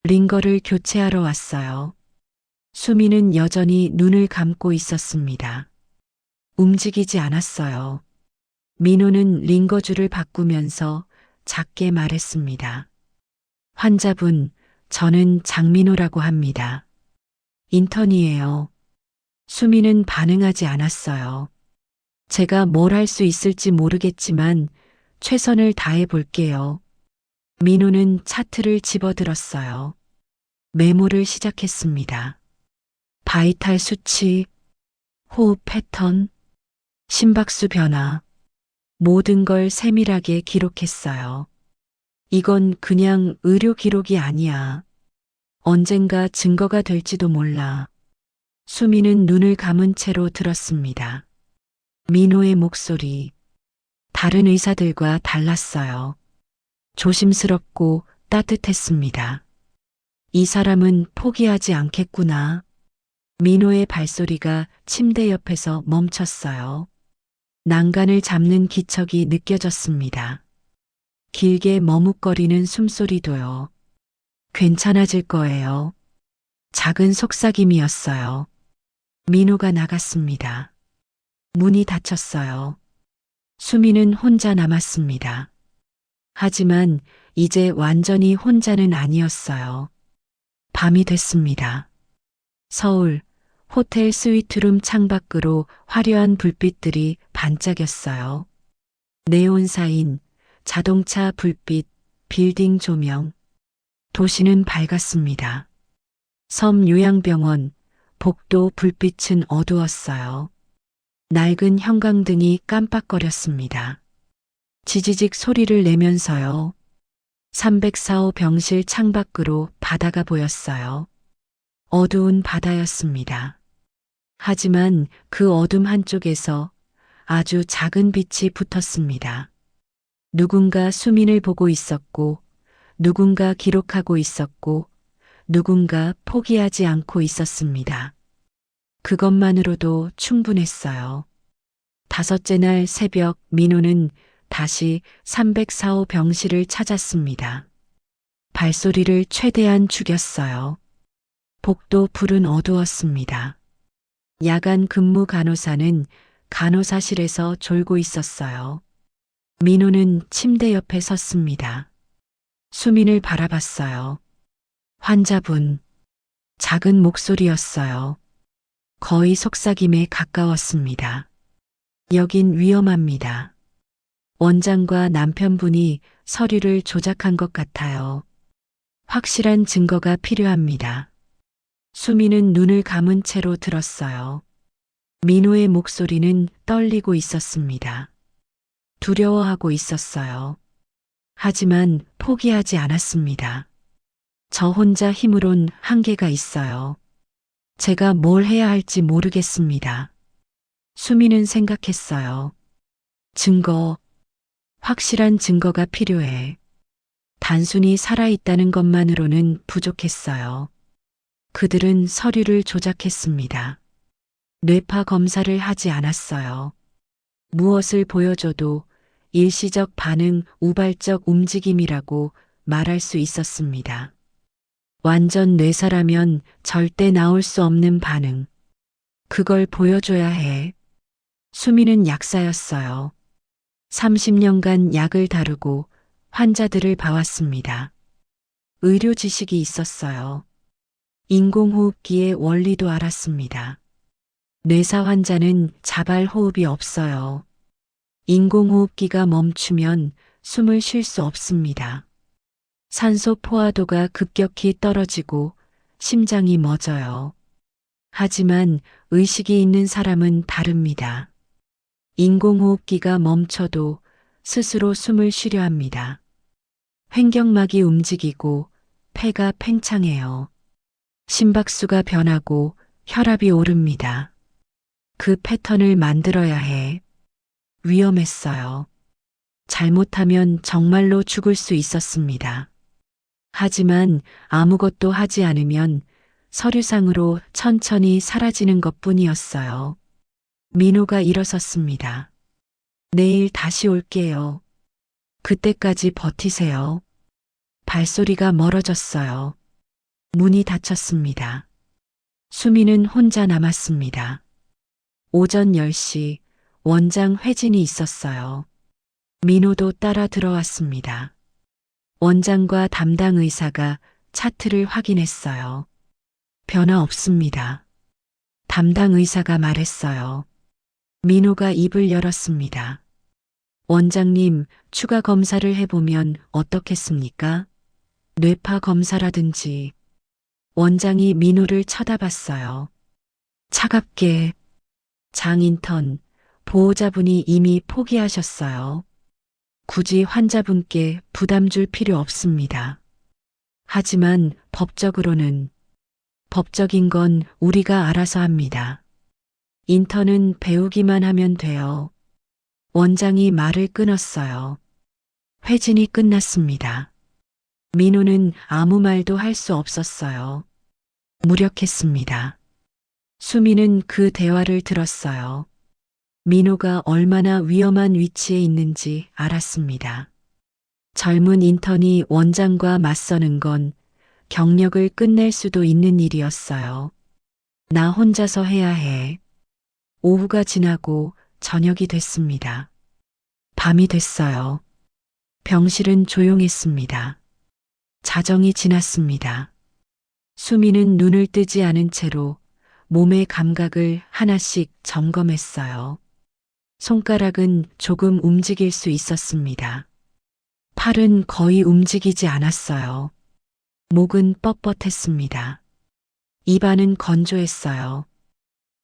[SPEAKER 3] 링거를 교체하러 왔어요. 수미는 여전히 눈을 감고 있었습니다. 움직이지 않았어요. 민호는 링거줄을 바꾸면서 작게 말했습니다. 환자분, 저는 장민호라고 합니다. 인턴이에요. 수미는 반응하지 않았어요. 제가 뭘 할 수 있을지 모르겠지만 최선을 다해 볼게요. 민호는 차트를 집어들었어요. 메모를 시작했습니다. 바이탈 수치, 호흡 패턴, 심박수 변화, 모든 걸 세밀하게 기록했어요. 이건 그냥 의료 기록이 아니야. 언젠가 증거가 될지도 몰라. 수미는 눈을 감은 채로 들었습니다. 민호의 목소리. 다른 의사들과 달랐어요. 조심스럽고 따뜻했습니다. 이 사람은 포기하지 않겠구나. 민호의 발소리가 침대 옆에서 멈췄어요. 난간을 잡는 기척이 느껴졌습니다. 길게 머뭇거리는 숨소리도요. 괜찮아질 거예요. 작은 속삭임이었어요. 민호가 나갔습니다. 문이 닫혔어요. 수미는 혼자 남았습니다. 하지만 이제 완전히 혼자는 아니었어요. 밤이 됐습니다. 서울, 호텔 스위트룸 창밖으로 화려한 불빛들이 반짝였어요. 네온 사인, 자동차 불빛, 빌딩 조명. 도시는 밝았습니다. 섬 요양병원, 복도 불빛은 어두웠어요. 낡은 형광등이 깜빡거렸습니다. 지지직 소리를 내면서요. 304호 병실 창밖으로 바다가 보였어요. 어두운 바다였습니다. 하지만 그 어둠 한쪽에서 아주 작은 빛이 붙었습니다. 누군가 수민을 보고 있었고, 누군가 기록하고 있었고, 누군가 포기하지 않고 있었습니다. 그것만으로도 충분했어요. 다섯째 날 새벽 민호는 다시 304호 병실을 찾았습니다. 발소리를 최대한 죽였어요. 복도 불은 어두웠습니다. 야간 근무 간호사는 간호사실에서 졸고 있었어요. 민호는 침대 옆에 섰습니다. 수민을 바라봤어요. 환자분. 작은 목소리였어요. 거의 속삭임에 가까웠습니다. 여긴 위험합니다. 원장과 남편분이 서류를 조작한 것 같아요. 확실한 증거가 필요합니다. 수민은 눈을 감은 채로 들었어요. 민호의 목소리는 떨리고 있었습니다. 두려워하고 있었어요. 하지만 포기하지 않았습니다. 저 혼자 힘으론 한계가 있어요. 제가 뭘 해야 할지 모르겠습니다. 수민은 생각했어요. 증거, 확실한 증거가 필요해. 단순히 살아있다는 것만으로는 부족했어요. 그들은 서류를 조작했습니다. 뇌파 검사를 하지 않았어요. 무엇을 보여줘도 일시적 반응, 우발적 움직임이라고 말할 수 있었습니다. 완전 뇌사라면 절대 나올 수 없는 반응. 그걸 보여줘야 해. 수민은 약사였어요. 30년간 약을 다루고 환자들을 봐왔습니다. 의료 지식이 있었어요. 인공호흡기의 원리도 알았습니다. 뇌사 환자는 자발 호흡이 없어요. 인공호흡기가 멈추면 숨을 쉴 수 없습니다. 산소 포화도가 급격히 떨어지고 심장이 멎어요. 하지만 의식이 있는 사람은 다릅니다. 인공호흡기가 멈춰도 스스로 숨을 쉬려 합니다. 횡격막이 움직이고 폐가 팽창해요. 심박수가 변하고 혈압이 오릅니다. 그 패턴을 만들어야 해. 위험했어요. 잘못하면 정말로 죽을 수 있었습니다. 하지만 아무것도 하지 않으면 서류상으로 천천히 사라지는 것뿐이었어요. 민호가 일어섰습니다. 내일 다시 올게요. 그때까지 버티세요. 발소리가 멀어졌어요. 문이 닫혔습니다. 수민은 혼자 남았습니다. 오전 10시 원장 회진이 있었어요. 민호도 따라 들어왔습니다. 원장과 담당 의사가 차트를 확인했어요. 변화 없습니다. 담당 의사가 말했어요. 민호가 입을 열었습니다. 원장님, 추가 검사를 해보면 어떻겠습니까? 뇌파 검사라든지. 원장이 민호를 쳐다봤어요. 차갑게. 장 인턴, 보호자분이 이미 포기하셨어요. 굳이 환자분께 부담 줄 필요 없습니다. 하지만 법적으로는, 법적인 건 우리가 알아서 합니다. 인턴은 배우기만 하면 돼요. 원장이 말을 끊었어요. 회진이 끝났습니다. 민호는 아무 말도 할 수 없었어요. 무력했습니다. 수민은 그 대화를 들었어요. 민호가 얼마나 위험한 위치에 있는지 알았습니다. 젊은 인턴이 원장과 맞서는 건 경력을 끝낼 수도 있는 일이었어요. 나 혼자서 해야 해. 오후가 지나고 저녁이 됐습니다. 밤이 됐어요. 병실은 조용했습니다. 자정이 지났습니다. 수민은 눈을 뜨지 않은 채로 몸의 감각을 하나씩 점검했어요. 손가락은 조금 움직일 수 있었습니다. 팔은 거의 움직이지 않았어요. 목은 뻣뻣했습니다. 입안은 건조했어요.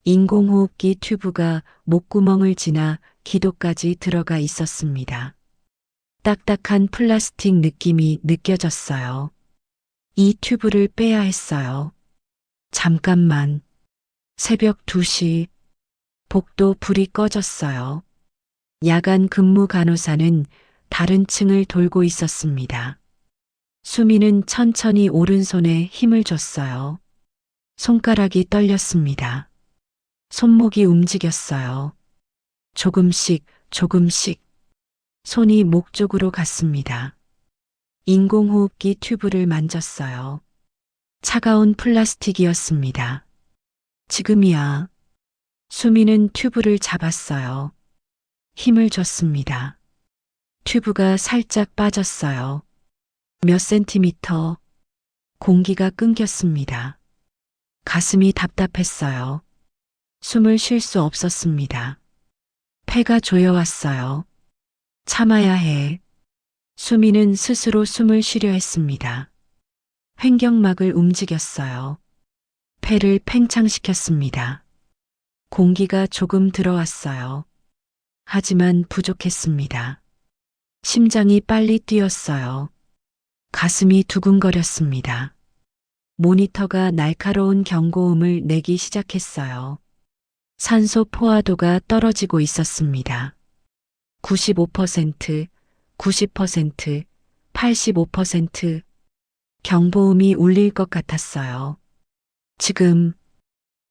[SPEAKER 3] 인공호흡기 튜브가 목구멍을 지나 기도까지 들어가 있었습니다. 딱딱한 플라스틱 느낌이 느껴졌어요. 이 튜브를 빼야 했어요. 잠깐만. 새벽 2시. 복도 불이 꺼졌어요. 야간 근무 간호사는 다른 층을 돌고 있었습니다. 수미는 천천히 오른손에 힘을 줬어요. 손가락이 떨렸습니다. 손목이 움직였어요. 조금씩, 조금씩. 손이 목 쪽으로 갔습니다. 인공호흡기 튜브를 만졌어요. 차가운 플라스틱이었습니다. 지금이야. 수미는 튜브를 잡았어요. 힘을 줬습니다. 튜브가 살짝 빠졌어요. 몇 센티미터. 공기가 끊겼습니다. 가슴이 답답했어요. 숨을 쉴 수 없었습니다. 폐가 조여왔어요. 참아야 해. 수미는 스스로 숨을 쉬려 했습니다. 횡격막을 움직였어요. 폐를 팽창시켰습니다. 공기가 조금 들어왔어요. 하지만 부족했습니다. 심장이 빨리 뛰었어요. 가슴이 두근거렸습니다. 모니터가 날카로운 경고음을 내기 시작했어요. 산소 포화도가 떨어지고 있었습니다. 95%, 90%, 85%. 경보음이 울릴 것 같았어요. 지금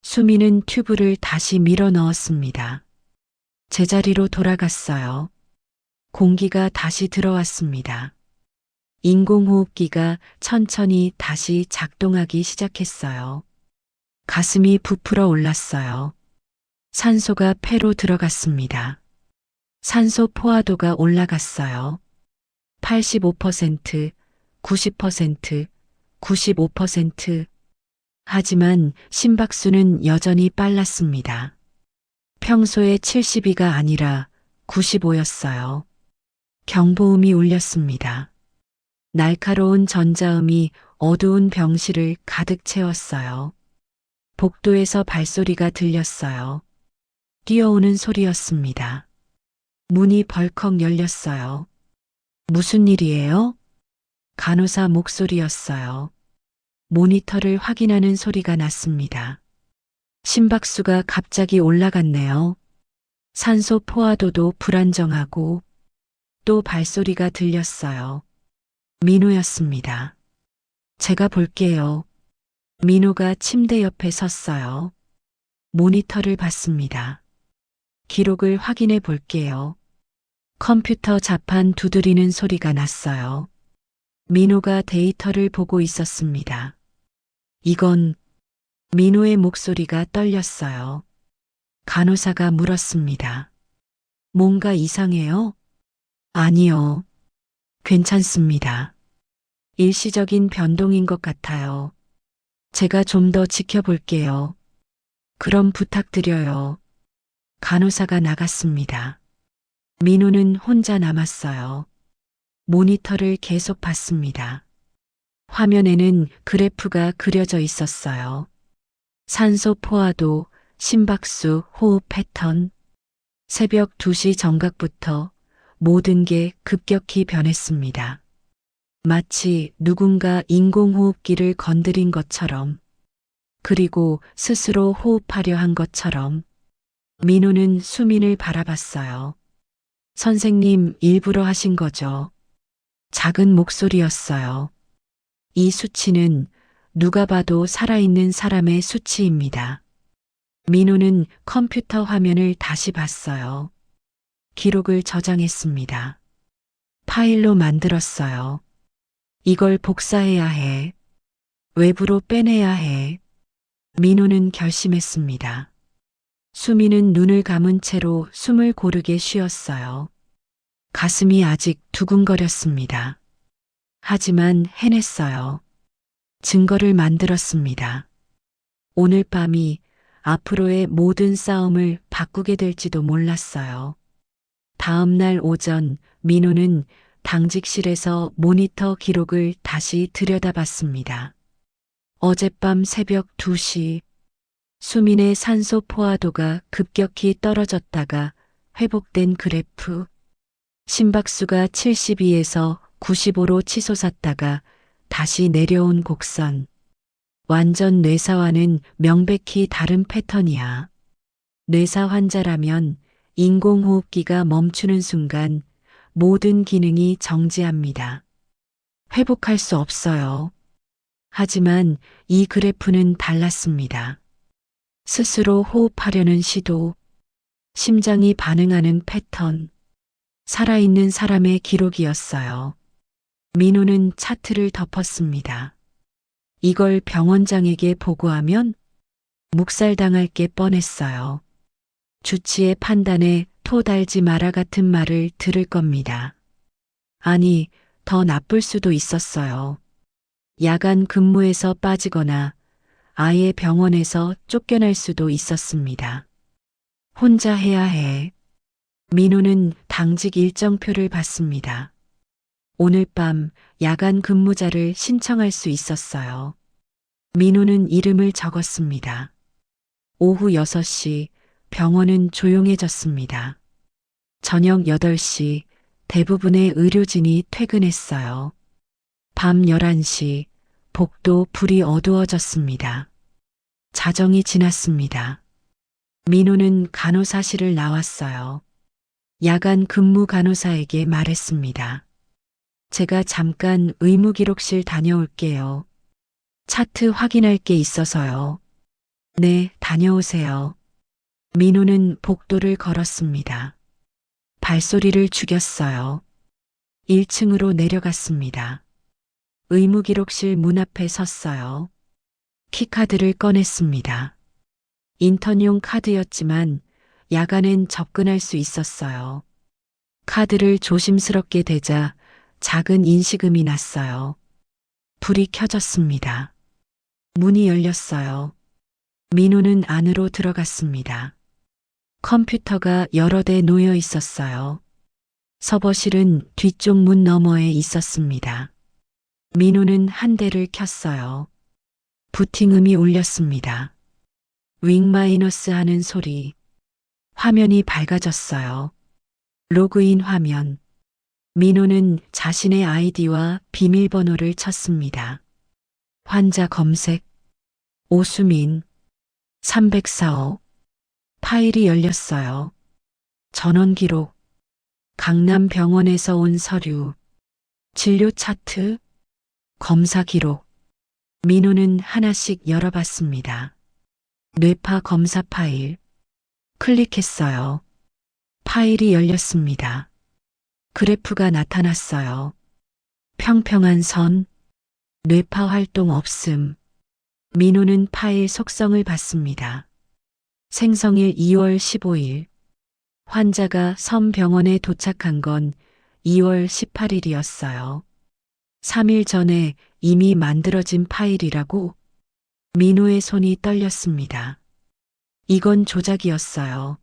[SPEAKER 3] 수미는 튜브를 다시 밀어 넣었습니다. 제자리로 돌아갔어요. 공기가 다시 들어왔습니다. 인공호흡기가 천천히 다시 작동하기 시작했어요. 가슴이 부풀어 올랐어요. 산소가 폐로 들어갔습니다. 산소 포화도가 올라갔어요. 85%, 90%, 95%. 하지만 심박수는 여전히 빨랐습니다. 평소의 72가 아니라 95였어요. 경보음이 울렸습니다. 날카로운 전자음이 어두운 병실을 가득 채웠어요. 복도에서 발소리가 들렸어요. 뛰어오는 소리였습니다. 문이 벌컥 열렸어요. 무슨 일이에요? 간호사 목소리였어요. 모니터를 확인하는 소리가 났습니다. 심박수가 갑자기 올라갔네요. 산소 포화도도 불안정하고 또 발소리가 들렸어요. 민호였습니다. 제가 볼게요. 민호가 침대 옆에 섰어요. 모니터를 봤습니다. 기록을 확인해 볼게요. 컴퓨터 자판 두드리는 소리가 났어요. 민호가 데이터를 보고 있었습니다. 이건 민호의 목소리가 떨렸어요. 간호사가 물었습니다. 뭔가 이상해요? 아니요. 괜찮습니다. 일시적인 변동인 것 같아요. 제가 좀 더 지켜볼게요. 그럼 부탁드려요. 간호사가 나갔습니다. 민호는 혼자 남았어요. 모니터를 계속 봤습니다. 화면에는 그래프가 그려져 있었어요. 산소 포화도, 심박수, 호흡 패턴. 새벽 2시 정각부터 모든 게 급격히 변했습니다. 마치 누군가 인공호흡기를 건드린 것처럼, 그리고 스스로 호흡하려 한 것처럼. 민호는 수민을 바라봤어요. 선생님, 일부러 하신 거죠? 작은 목소리였어요. 이 수치는 누가 봐도 살아있는 사람의 수치입니다. 민호는 컴퓨터 화면을 다시 봤어요. 기록을 저장했습니다. 파일로 만들었어요. 이걸 복사해야 해. 외부로 빼내야 해. 민호는 결심했습니다. 수미는 눈을 감은 채로 숨을 고르게 쉬었어요. 가슴이 아직 두근거렸습니다. 하지만 해냈어요. 증거를 만들었습니다. 오늘 밤이 앞으로의 모든 싸움을 바꾸게 될지도 몰랐어요. 다음 날 오전 민호는 당직실에서 모니터 기록을 다시 들여다봤습니다. 어젯밤 새벽 2시 수민의 산소 포화도가 급격히 떨어졌다가 회복된 그래프. 심박수가 72에서 95로 치솟았다가 다시 내려온 곡선. 완전 뇌사와는 명백히 다른 패턴이야. 뇌사 환자라면 인공호흡기가 멈추는 순간 모든 기능이 정지합니다. 회복할 수 없어요. 하지만 이 그래프는 달랐습니다. 스스로 호흡하려는 시도, 심장이 반응하는 패턴, 살아있는 사람의 기록이었어요. 민호는 차트를 덮었습니다. 이걸 병원장에게 보고하면 묵살당할 게 뻔했어요. 주치의 판단에 토 달지 마라 같은 말을 들을 겁니다. 아니, 더 나쁠 수도 있었어요. 야간 근무에서 빠지거나 아예 병원에서 쫓겨날 수도 있었습니다. 혼자 해야 해. 민호는 당직 일정표를 받습니다. 오늘 밤 야간 근무자를 신청할 수 있었어요. 민호는 이름을 적었습니다. 오후 6시 병원은 조용해졌습니다. 저녁 8시 대부분의 의료진이 퇴근했어요. 밤 11시 복도 불이 어두워졌습니다. 자정이 지났습니다. 민호는 간호사실을 나왔어요. 야간 근무 간호사에게 말했습니다. 제가 잠깐 의무기록실 다녀올게요. 차트 확인할 게 있어서요. 네, 다녀오세요. 민호는 복도를 걸었습니다. 발소리를 죽였어요. 1층으로 내려갔습니다. 의무기록실 문 앞에 섰어요. 키카드를 꺼냈습니다. 인턴용 카드였지만 야간엔 접근할 수 있었어요. 카드를 조심스럽게 대자 작은 인식음이 났어요. 불이 켜졌습니다. 문이 열렸어요. 민호는 안으로 들어갔습니다. 컴퓨터가 여러 대 놓여 있었어요. 서버실은 뒤쪽 문 너머에 있었습니다. 민호는 한 대를 켰어요. 부팅음이 울렸습니다. 윙 마이너스 하는 소리. 화면이 밝아졌어요. 로그인 화면. 민호는 자신의 아이디와 비밀번호를 쳤습니다. 환자 검색. 오수민. 304호. 파일이 열렸어요. 전원 기록. 강남병원에서 온 서류. 진료 차트. 검사 기록. 민호는 하나씩 열어봤습니다. 뇌파 검사 파일. 클릭했어요. 파일이 열렸습니다. 그래프가 나타났어요. 평평한 선. 뇌파 활동 없음. 민호는 파일 속성을 봤습니다. 생성일 2월 15일. 환자가 섬병원에 도착한 건 2월 18일이었어요. 3일 전에 이미 만들어진 파일이라고? 민호의 손이 떨렸습니다. 이건 조작이었어요.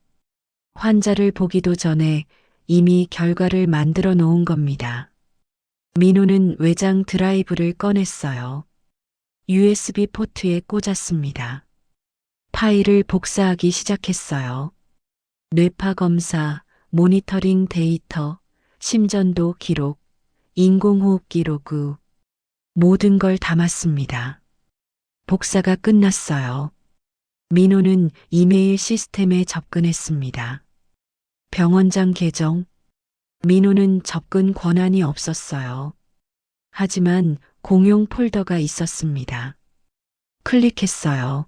[SPEAKER 3] 환자를 보기도 전에 이미 결과를 만들어 놓은 겁니다. 민호는 외장 드라이브를 꺼냈어요. USB 포트에 꽂았습니다. 파일을 복사하기 시작했어요. 뇌파 검사, 모니터링 데이터, 심전도 기록, 인공호흡기 로그, 모든 걸 담았습니다. 복사가 끝났어요. 민호는 이메일 시스템에 접근했습니다. 병원장 계정. 민호는 접근 권한이 없었어요. 하지만 공용 폴더가 있었습니다. 클릭했어요.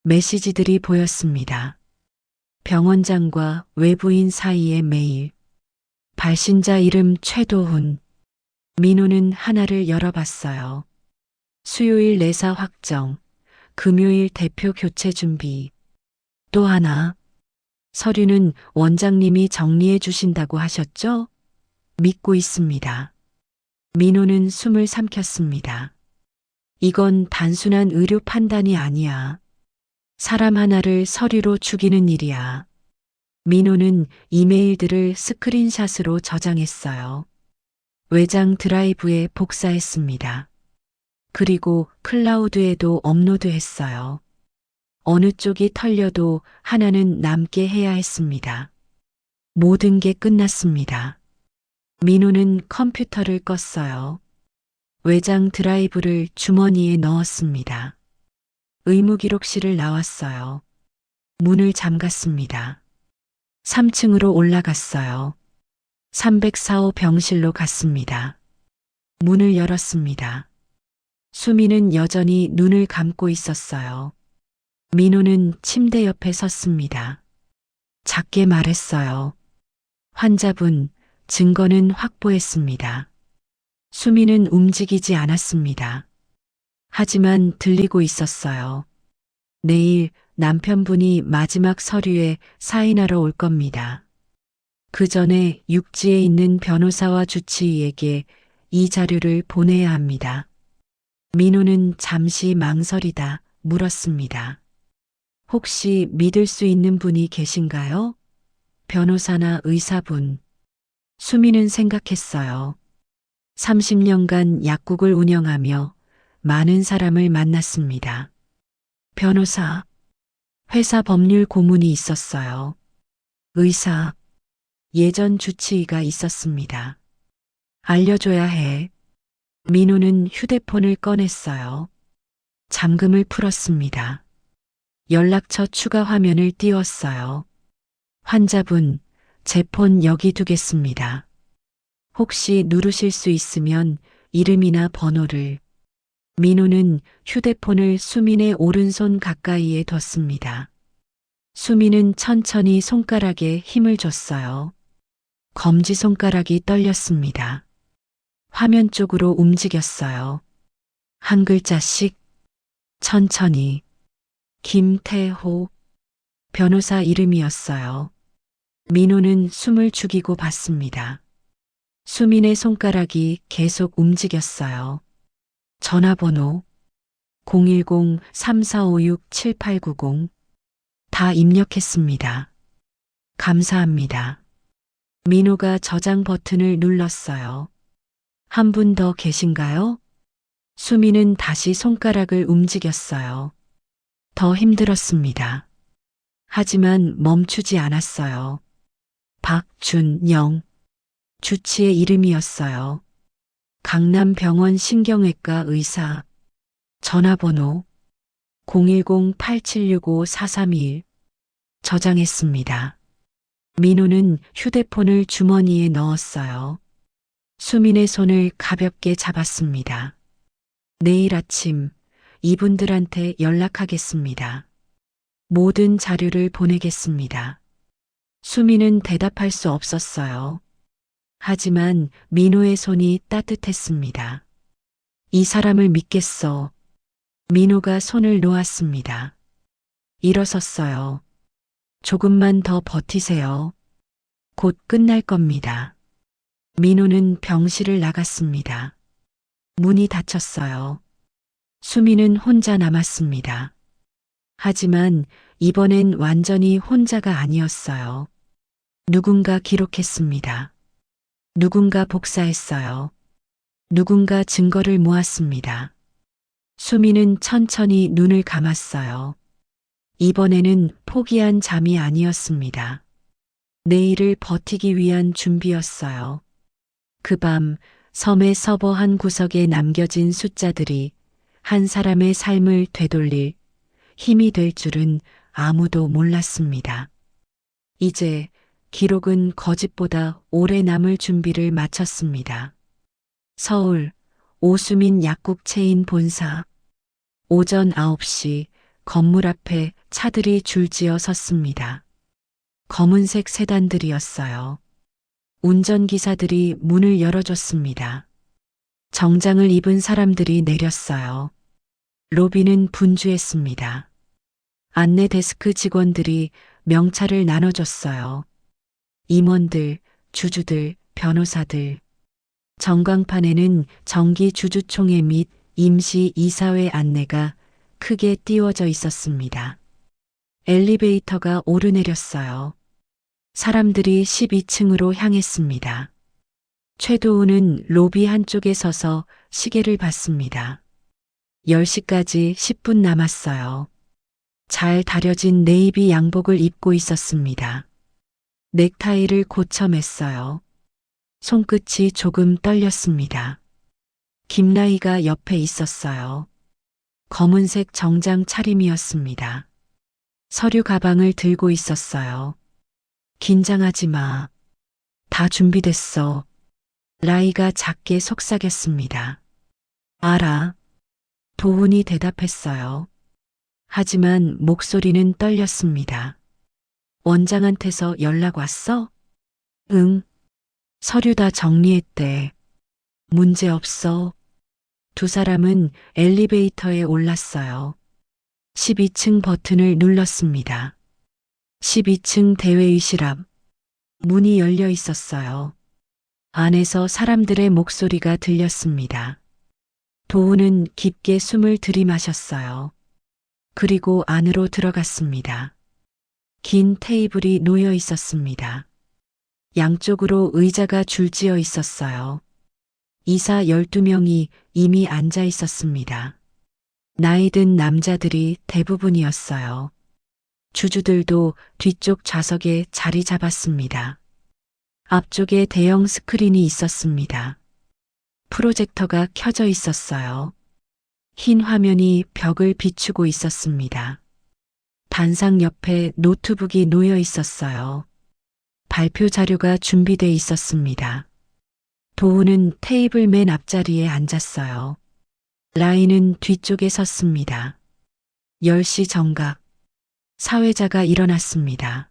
[SPEAKER 3] 메시지들이 보였습니다. 병원장과 외부인 사이의 메일. 발신자 이름 최도훈. 민호는 하나를 열어봤어요. 수요일 내사 확정. 금요일 대표 교체 준비. 또 하나. 서류는 원장님이 정리해 주신다고 하셨죠? 믿고 있습니다. 민호는 숨을 삼켰습니다. 이건 단순한 의료 판단이 아니야. 사람 하나를 서류로 죽이는 일이야. 민호는 이메일들을 스크린샷으로 저장했어요. 외장 드라이브에 복사했습니다. 그리고 클라우드에도 업로드했어요. 어느 쪽이 털려도 하나는 남게 해야 했습니다. 모든 게 끝났습니다. 민호는 컴퓨터를 껐어요. 외장 드라이브를 주머니에 넣었습니다. 의무기록실을 나왔어요. 문을 잠갔습니다. 3층으로 올라갔어요. 304호 병실로 갔습니다. 문을 열었습니다. 수미는 여전히 눈을 감고 있었어요. 민호는 침대 옆에 섰습니다. 작게 말했어요. 환자분, 증거는 확보했습니다. 수미는 움직이지 않았습니다. 하지만 들리고 있었어요. 내일 남편분이 마지막 서류에 사인하러 올 겁니다. 그 전에 육지에 있는 변호사와 주치의에게 이 자료를 보내야 합니다. 민호는 잠시 망설이다 물었습니다. 혹시 믿을 수 있는 분이 계신가요? 변호사나 의사분. 수미는 생각했어요. 30년간 약국을 운영하며 많은 사람을 만났습니다. 변호사, 회사 법률 고문이 있었어요. 의사, 예전 주치의가 있었습니다. 알려줘야 해. 민호는 휴대폰을 꺼냈어요. 잠금을 풀었습니다. 연락처 추가 화면을 띄웠어요. 환자분, 제 폰 여기 두겠습니다. 혹시 누르실 수 있으면 이름이나 번호를. 민호는 휴대폰을 수민의 오른손 가까이에 뒀습니다. 수민은 천천히 손가락에 힘을 줬어요. 검지손가락이 떨렸습니다. 화면 쪽으로 움직였어요. 한 글자씩 천천히. 김태호. 변호사 이름이었어요. 민호는 숨을 죽이고 봤습니다. 수민의 손가락이 계속 움직였어요. 전화번호 010-3456-7890. 다 입력했습니다. 감사합니다. 민호가 저장 버튼을 눌렀어요. 한 분 더 계신가요? 수민은 다시 손가락을 움직였어요. 더 힘들었습니다. 하지만 멈추지 않았어요. 박준영. 주치의 이름이었어요. 강남병원 신경외과 의사. 전화번호 010-8765-4321. 저장했습니다. 민호는 휴대폰을 주머니에 넣었어요. 수민의 손을 가볍게 잡았습니다. 내일 아침 이분들한테 연락하겠습니다. 모든 자료를 보내겠습니다. 수민은 대답할 수 없었어요. 하지만 민호의 손이 따뜻했습니다. 이 사람을 믿겠어. 민호가 손을 놓았습니다. 일어섰어요. 조금만 더 버티세요. 곧 끝날 겁니다. 민호는 병실을 나갔습니다. 문이 닫혔어요. 수미는 혼자 남았습니다. 하지만 이번엔 완전히 혼자가 아니었어요. 누군가 기록했습니다. 누군가 복사했어요. 누군가 증거를 모았습니다. 수미는 천천히 눈을 감았어요. 이번에는 포기한 잠이 아니었습니다. 내일을 버티기 위한 준비였어요. 그 밤 섬의 서버 한 구석에 남겨진 숫자들이 한 사람의 삶을 되돌릴 힘이 될 줄은 아무도 몰랐습니다. 이제 기록은 거짓보다 오래 남을 준비를 마쳤습니다. 서울 오수민 약국 체인 본사. 오전 9시 건물 앞에 차들이 줄지어 섰습니다. 검은색 세단들이었어요. 운전기사들이 문을 열어줬습니다. 정장을 입은 사람들이 내렸어요. 로비는 분주했습니다. 안내 데스크 직원들이 명찰을 나눠줬어요. 임원들, 주주들, 변호사들. 전광판에는 정기 주주총회 및 임시 이사회 안내가 크게 띄워져 있었습니다. 엘리베이터가 오르내렸어요. 사람들이 12층으로 향했습니다. 최도우는 로비 한쪽에 서서 시계를 봤습니다. 10시까지 10분 남았어요. 잘 다려진 네이비 양복을 입고 있었습니다. 넥타이를 고쳐 맸어요. 손끝이 조금 떨렸습니다. 김라희가 옆에 있었어요. 검은색 정장 차림이었습니다. 서류 가방을 들고 있었어요. 긴장하지 마. 다 준비됐어. 라이가 작게 속삭였습니다. 알아. 도훈이 대답했어요. 하지만 목소리는 떨렸습니다. 원장한테서 연락 왔어? 응. 서류 다 정리했대. 문제 없어. 두 사람은 엘리베이터에 올랐어요. 12층 버튼을 눌렀습니다. 12층 대회의실 앞. 문이 열려 있었어요. 안에서 사람들의 목소리가 들렸습니다. 도훈은 깊게 숨을 들이마셨어요. 그리고 안으로 들어갔습니다. 긴 테이블이 놓여 있었습니다. 양쪽으로 의자가 줄지어 있었어요. 이사 12명이 이미 앉아 있었습니다. 나이 든 남자들이 대부분이었어요. 주주들도 뒤쪽 좌석에 자리 잡았습니다. 앞쪽에 대형 스크린이 있었습니다. 프로젝터가 켜져 있었어요. 흰 화면이 벽을 비추고 있었습니다. 단상 옆에 노트북이 놓여 있었어요. 발표 자료가 준비돼 있었습니다. 도훈은 테이블 맨 앞자리에 앉았어요. 라인은 뒤쪽에 섰습니다. 10시 정각. 사회자가 일어났습니다.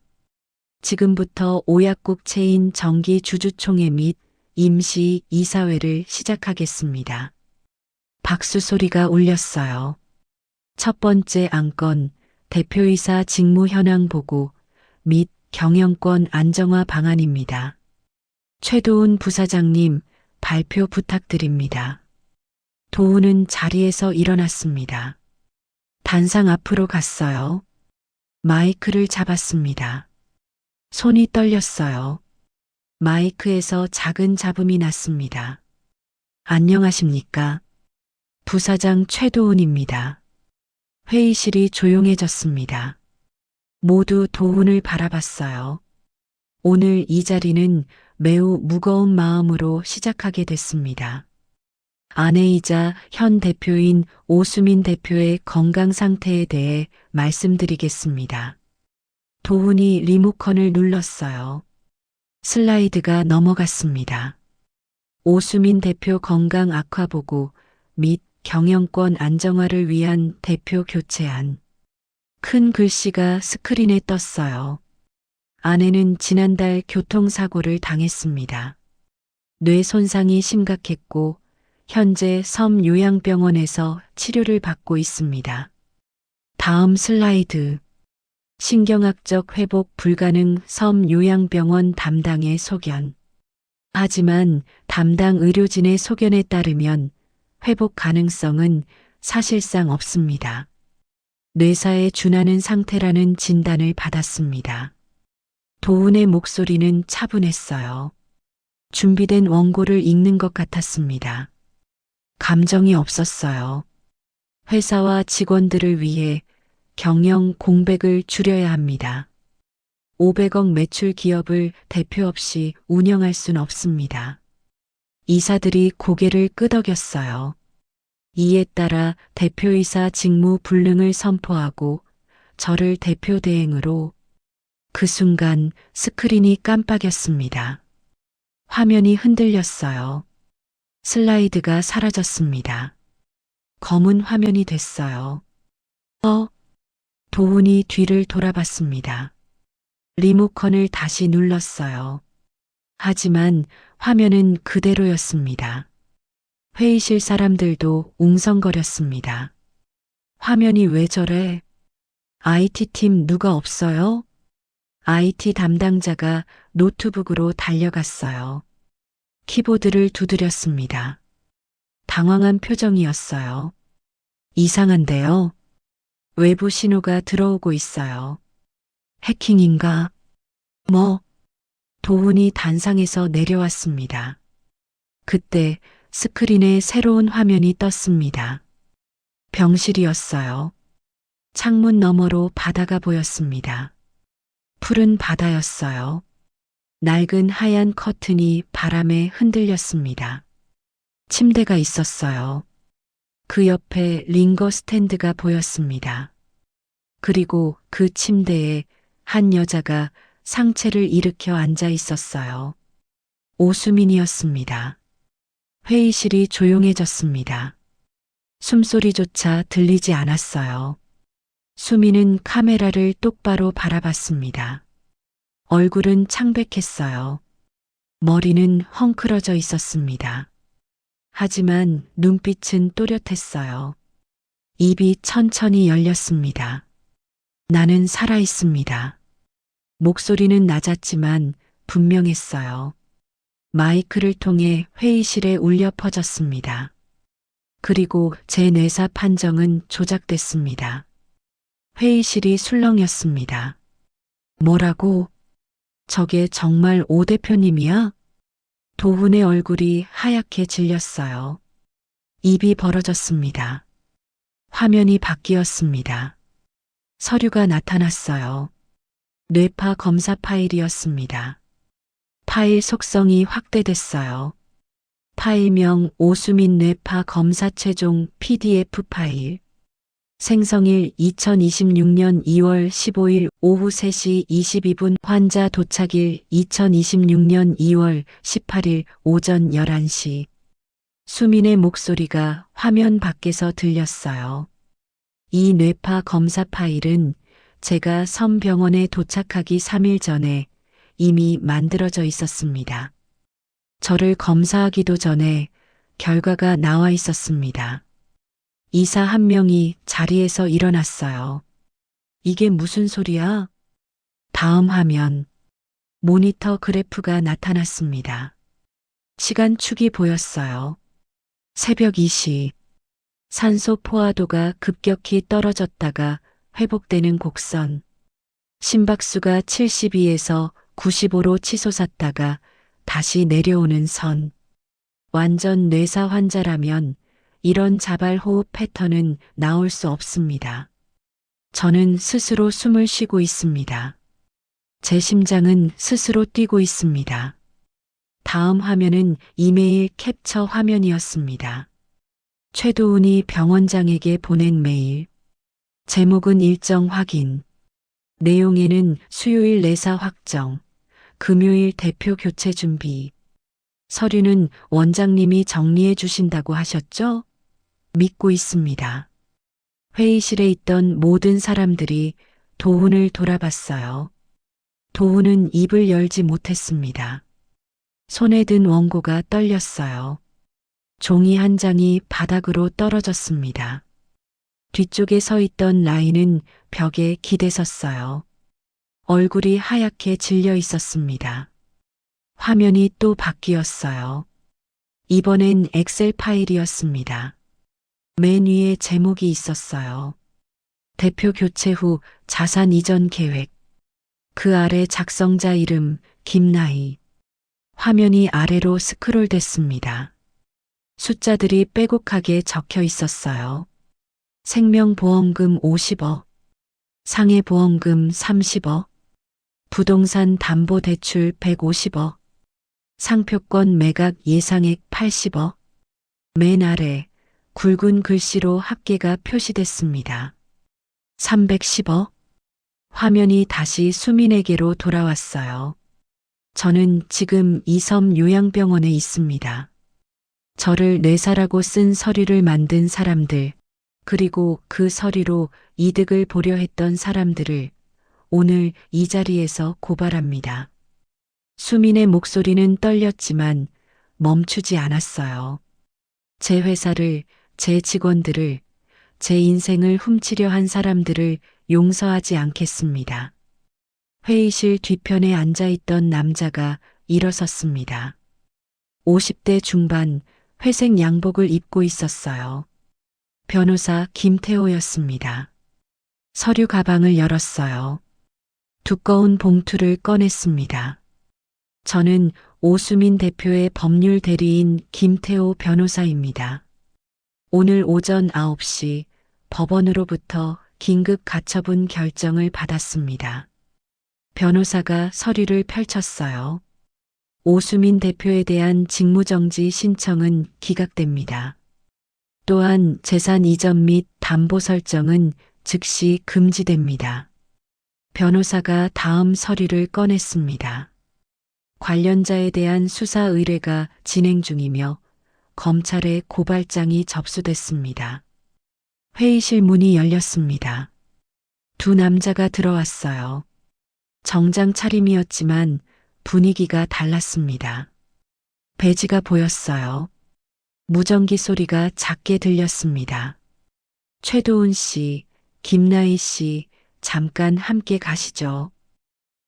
[SPEAKER 3] 지금부터 오약국체인 정기 주주총회 및 임시 이사회를 시작하겠습니다. 박수 소리가 울렸어요. 첫 번째 안건, 대표이사 직무 현황 보고 및 경영권 안정화 방안입니다. 최도훈 부사장님, 발표 부탁드립니다. 도훈은 자리에서 일어났습니다. 단상 앞으로 갔어요. 마이크를 잡았습니다. 손이 떨렸어요. 마이크에서 작은 잡음이 났습니다. 안녕하십니까? 부사장 최도훈입니다. 회의실이 조용해졌습니다. 모두 도훈을 바라봤어요. 오늘 이 자리는 매우 무거운 마음으로 시작하게 됐습니다. 아내이자 현 대표인 오수민 대표의 건강 상태에 대해 말씀드리겠습니다. 도훈이 리모컨을 눌렀어요. 슬라이드가 넘어갔습니다. 오수민 대표 건강 악화 보고 및 경영권 안정화를 위한 대표 교체안. 큰 글씨가 스크린에 떴어요. 아내는 지난달 교통사고를 당했습니다. 뇌 손상이 심각했고 현재 섬 요양병원에서 치료를 받고 있습니다. 다음 슬라이드. 신경학적 회복 불가능 섬 요양병원 담당의 소견. 하지만 담당 의료진의 소견에 따르면 회복 가능성은 사실상 없습니다. 뇌사에 준하는 상태라는 진단을 받았습니다. 도훈의 목소리는 차분했어요. 준비된 원고를 읽는 것 같았습니다. 감정이 없었어요. 회사와 직원들을 위해 경영 공백을 줄여야 합니다. 500억 매출 기업을 대표 없이 운영할 순 없습니다. 이사들이 고개를 끄덕였어요. 이에 따라 대표이사 직무 불능을 선포하고 저를 대표 대행으로. 그 순간 스크린이 깜빡였습니다. 화면이 흔들렸어요. 슬라이드가 사라졌습니다. 검은 화면이 됐어요. 도훈이 뒤를 돌아봤습니다. 리모컨을 다시 눌렀어요. 하지만 화면은 그대로였습니다. 회의실 사람들도 웅성거렸습니다. 화면이 왜 저래? IT팀 누가 없어요? IT 담당자가 노트북으로 달려갔어요. 키보드를 두드렸습니다. 당황한 표정이었어요. 이상한데요? 외부 신호가 들어오고 있어요. 해킹인가? 도훈이 단상에서 내려왔습니다. 그때 스크린에 새로운 화면이 떴습니다. 병실이었어요. 창문 너머로 바다가 보였습니다. 푸른 바다였어요. 낡은 하얀 커튼이 바람에 흔들렸습니다. 침대가 있었어요. 그 옆에 링거 스탠드가 보였습니다. 그리고 그 침대에 한 여자가 상체를 일으켜 앉아 있었어요. 오수민이었습니다. 회의실이 조용해졌습니다. 숨소리조차 들리지 않았어요. 수민은 카메라를 똑바로 바라봤습니다. 얼굴은 창백했어요. 머리는 헝클어져 있었습니다. 하지만 눈빛은 또렷했어요. 입이 천천히 열렸습니다. 나는 살아 있습니다. 목소리는 낮았지만 분명했어요. 마이크를 통해 회의실에 울려 퍼졌습니다. 그리고 제 뇌사 판정은 조작됐습니다. 회의실이 술렁였습니다. 뭐라고? 저게 정말 오 대표님이야? 도훈의 얼굴이 하얗게 질렸어요. 입이 벌어졌습니다. 화면이 바뀌었습니다. 서류가 나타났어요. 뇌파 검사 파일이었습니다. 파일 속성이 확대됐어요. 파일명 오수민 뇌파 검사 최종 PDF 파일. 생성일 2026년 2월 15일 오후 3시 22분 환자 도착일 2026년 2월 18일 오전 11시. 수민의 목소리가 화면 밖에서 들렸어요. 이 뇌파 검사 파일은 제가 섬병원에 도착하기 3일 전에 이미 만들어져 있었습니다. 저를 검사하기도 전에 결과가 나와 있었습니다. 의사 한 명이 자리에서 일어났어요. 이게 무슨 소리야? 다음 화면. 모니터 그래프가 나타났습니다. 시간축이 보였어요. 새벽 2시. 산소 포화도가 급격히 떨어졌다가 회복되는 곡선. 심박수가 72에서 95로 치솟았다가 다시 내려오는 선. 완전 뇌사 환자라면 이런 자발 호흡 패턴은 나올 수 없습니다. 저는 스스로 숨을 쉬고 있습니다. 제 심장은 스스로 뛰고 있습니다. 다음 화면은 이메일 캡처 화면이었습니다. 최도훈이 병원장에게 보낸 메일. 제목은 일정 확인. 내용에는 수요일 내사 확정, 금요일 대표 교체 준비. 서류는 원장님이 정리해 주신다고 하셨죠? 믿고 있습니다. 회의실에 있던 모든 사람들이 도훈을 돌아봤어요. 도훈은 입을 열지 못했습니다. 손에 든 원고가 떨렸어요. 종이 한 장이 바닥으로 떨어졌습니다. 뒤쪽에 서 있던 라인은 벽에 기대섰어요. 얼굴이 하얗게 질려 있었습니다. 화면이 또 바뀌었어요. 이번엔 엑셀 파일이었습니다. 맨 위에 제목이 있었어요. 대표 교체 후 자산 이전 계획. 그 아래 작성자 이름 김나희. 화면이 아래로 스크롤됐습니다. 숫자들이 빼곡하게 적혀 있었어요. 생명보험금 50억, 상해보험금 30억, 부동산 담보대출 150억, 상표권 매각 예상액 80억. 맨 아래 굵은 글씨로 합계가 표시됐습니다. 310억. 화면이 다시 수민에게로 돌아왔어요. 저는 지금 이섬 요양병원에 있습니다. 저를 뇌사라고 쓴 서류를 만든 사람들, 그리고 그 서류로 이득을 보려 했던 사람들을 오늘 이 자리에서 고발합니다. 수민의 목소리는 떨렸지만 멈추지 않았어요. 제 회사를, 제 직원들을, 제 인생을 훔치려 한 사람들을 용서하지 않겠습니다. 회의실 뒤편에 앉아있던 남자가 일어섰습니다. 50대 중반, 회색 양복을 입고 있었어요. 변호사 김태호였습니다. 서류 가방을 열었어요. 두꺼운 봉투를 꺼냈습니다. 저는 오수민 대표의 법률 대리인 김태호 변호사입니다. 오늘 오전 9시 법원으로부터 긴급 가처분 결정을 받았습니다. 변호사가 서류를 펼쳤어요. 오수민 대표에 대한 직무정지 신청은 기각됩니다. 또한 재산 이전 및 담보 설정은 즉시 금지됩니다. 변호사가 다음 서류를 꺼냈습니다. 관련자에 대한 수사 의뢰가 진행 중이며 검찰에 고발장이 접수됐습니다. 회의실 문이 열렸습니다. 두 남자가 들어왔어요. 정장 차림이었지만 분위기가 달랐습니다. 배지가 보였어요. 무전기 소리가 작게 들렸습니다. 최도훈 씨, 김나희 씨, 잠깐 함께 가시죠.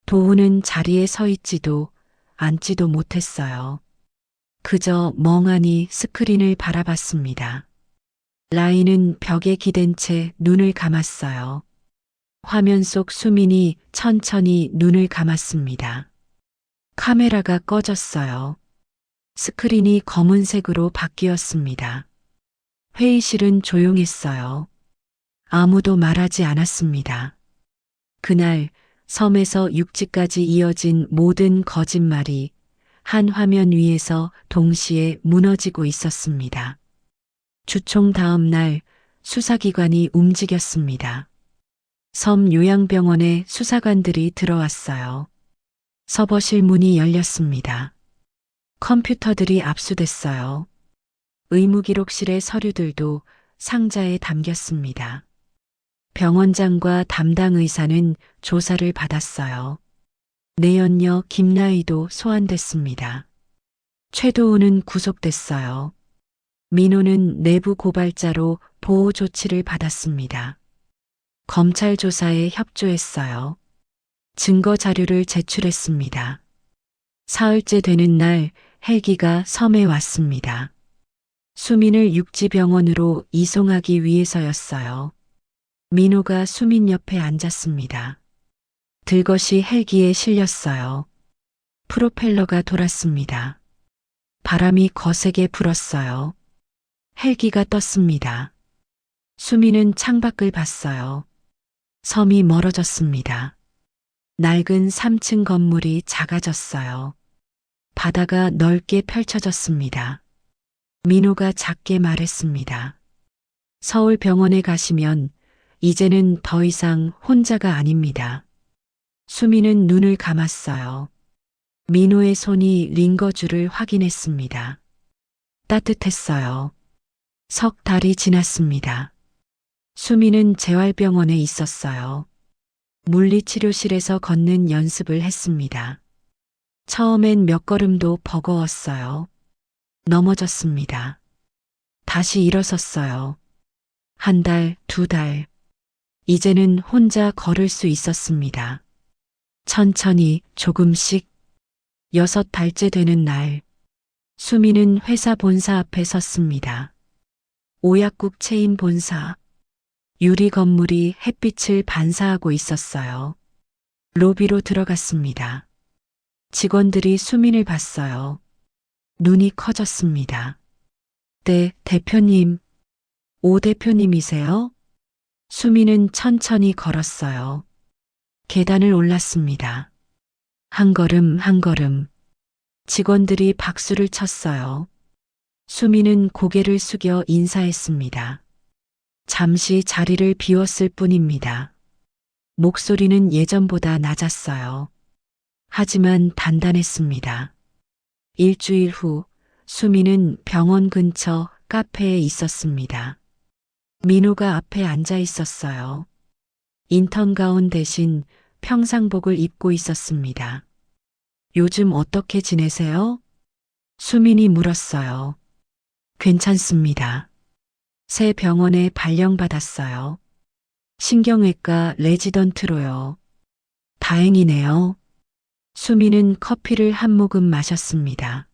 [SPEAKER 3] 도훈은 자리에 서 있지도 앉지도 못했어요. 그저 멍하니 스크린을 바라봤습니다. 라인은 벽에 기댄 채 눈을 감았어요. 화면 속 수민이 천천히 눈을 감았습니다. 카메라가 꺼졌어요. 스크린이 검은색으로 바뀌었습니다. 회의실은 조용했어요. 아무도 말하지 않았습니다. 그날 섬에서 육지까지 이어진 모든 거짓말이 한 화면 위에서 동시에 무너지고 있었습니다. 주총 다음 날 수사기관이 움직였습니다. 섬 요양병원에 수사관들이 들어왔어요. 서버실 문이 열렸습니다. 컴퓨터들이 압수됐어요. 의무기록실의 서류들도 상자에 담겼습니다. 병원장과 담당 의사는 조사를 받았어요. 내연녀 김나희도 소환됐습니다. 최도훈은 구속됐어요. 민호는 내부 고발자로 보호 조치를 받았습니다. 검찰 조사에 협조했어요. 증거 자료를 제출했습니다. 사흘째 되는 날 헬기가 섬에 왔습니다. 수민을 육지병원으로 이송하기 위해서였어요. 민호가 수민 옆에 앉았습니다. 들것이 헬기에 실렸어요. 프로펠러가 돌았습니다. 바람이 거세게 불었어요. 헬기가 떴습니다. 수민은 창밖을 봤어요. 섬이 멀어졌습니다. 낡은 3층 건물이 작아졌어요. 바다가 넓게 펼쳐졌습니다. 민호가 작게 말했습니다. 서울 병원에 가시면 이제는 더 이상 혼자가 아닙니다. 수민은 눈을 감았어요. 민호의 손이 링거줄을 확인했습니다. 따뜻했어요. 석 달이 지났습니다. 수민은 재활병원에 있었어요. 물리치료실에서 걷는 연습을 했습니다. 처음엔 몇 걸음도 버거웠어요. 넘어졌습니다. 다시 일어섰어요. 한 달, 두 달. 이제는 혼자 걸을 수 있었습니다. 천천히 조금씩 6달째 되는 날, 수민은 회사 본사 앞에 섰습니다. 오약국 체인 본사. 유리 건물이 햇빛을 반사하고 있었어요. 로비로 들어갔습니다. 직원들이 수민을 봤어요. 눈이 커졌습니다. 네, 대표님. 오 대표님이세요? 수민은 천천히 걸었어요. 계단을 올랐습니다. 한 걸음 한 걸음. 직원들이 박수를 쳤어요. 수민은 고개를 숙여 인사했습니다. 잠시 자리를 비웠을 뿐입니다. 목소리는 예전보다 낮았어요. 하지만 단단했습니다. 일주일 후 수민은 병원 근처 카페에 있었습니다. 민호가 앞에 앉아 있었어요. 인턴 가운 대신 평상복을 입고 있었습니다. 요즘 어떻게 지내세요? 수민이 물었어요. 괜찮습니다. 새 병원에 발령받았어요. 신경외과 레지던트로요. 다행이네요. 수민은 커피를 한 모금 마셨습니다.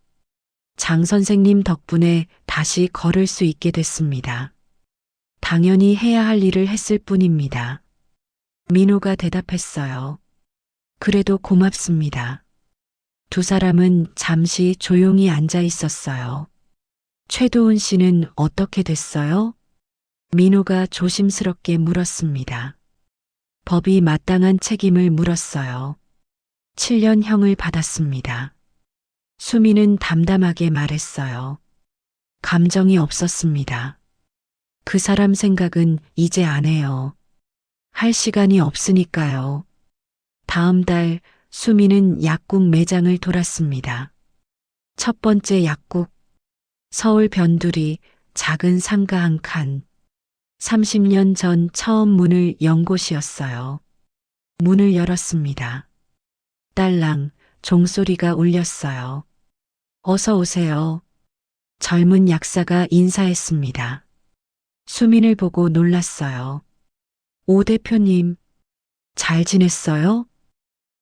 [SPEAKER 3] 장 선생님 덕분에 다시 걸을 수 있게 됐습니다. 당연히 해야 할 일을 했을 뿐입니다. 민호가 대답했어요. 그래도 고맙습니다. 두 사람은 잠시 조용히 앉아 있었어요. 최도훈 씨는 어떻게 됐어요? 민호가 조심스럽게 물었습니다. 법이 마땅한 책임을 물었어요. 7년형을 받았습니다. 수미는 담담하게 말했어요. 감정이 없었습니다. 그 사람 생각은 이제 안 해요. 할 시간이 없으니까요. 다음 달 수미는 약국 매장을 돌았습니다. 첫 번째 약국, 서울 변두리 작은 상가 한 칸. 30년 전 처음 문을 연 곳이었어요. 문을 열었습니다. 딸랑 종소리가 울렸어요. 어서 오세요. 젊은 약사가 인사했습니다. 수민을 보고 놀랐어요. 오 대표님, 잘 지냈어요?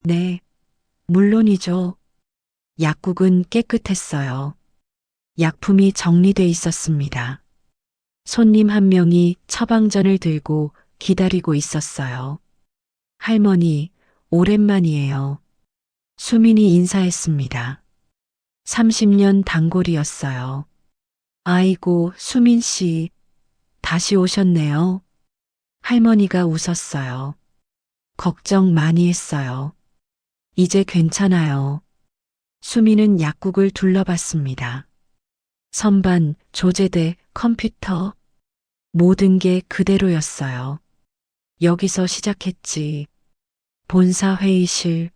[SPEAKER 3] 네, 물론이죠. 약국은 깨끗했어요. 약품이 정리돼 있었습니다. 손님 한 명이 처방전을 들고 기다리고 있었어요. 할머니, 오랜만이에요. 수민이 인사했습니다. 30년 단골이었어요. 아이고, 수민 씨, 다시 오셨네요. 할머니가 웃었어요. 걱정 많이 했어요. 이제 괜찮아요. 수민은 약국을 둘러봤습니다. 선반, 조제대, 컴퓨터, 모든 게 그대로였어요. 여기서 시작했지. 본사 회의실.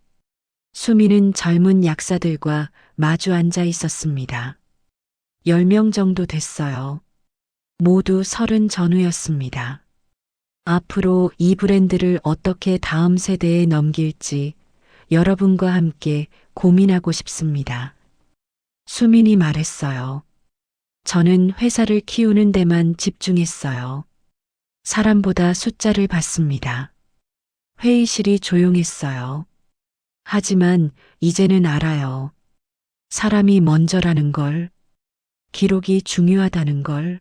[SPEAKER 3] 수민은 젊은 약사들과 마주 앉아 있었습니다. 10명 정도 됐어요. 모두 30 전후였습니다. 앞으로 이 브랜드를 어떻게 다음 세대에 넘길지 여러분과 함께 고민하고 싶습니다. 수민이 말했어요. 저는 회사를 키우는 데만 집중했어요. 사람보다 숫자를 봤습니다. 회의실이 조용했어요. 하지만 이제는 알아요. 사람이 먼저라는 걸, 기록이 중요하다는 걸.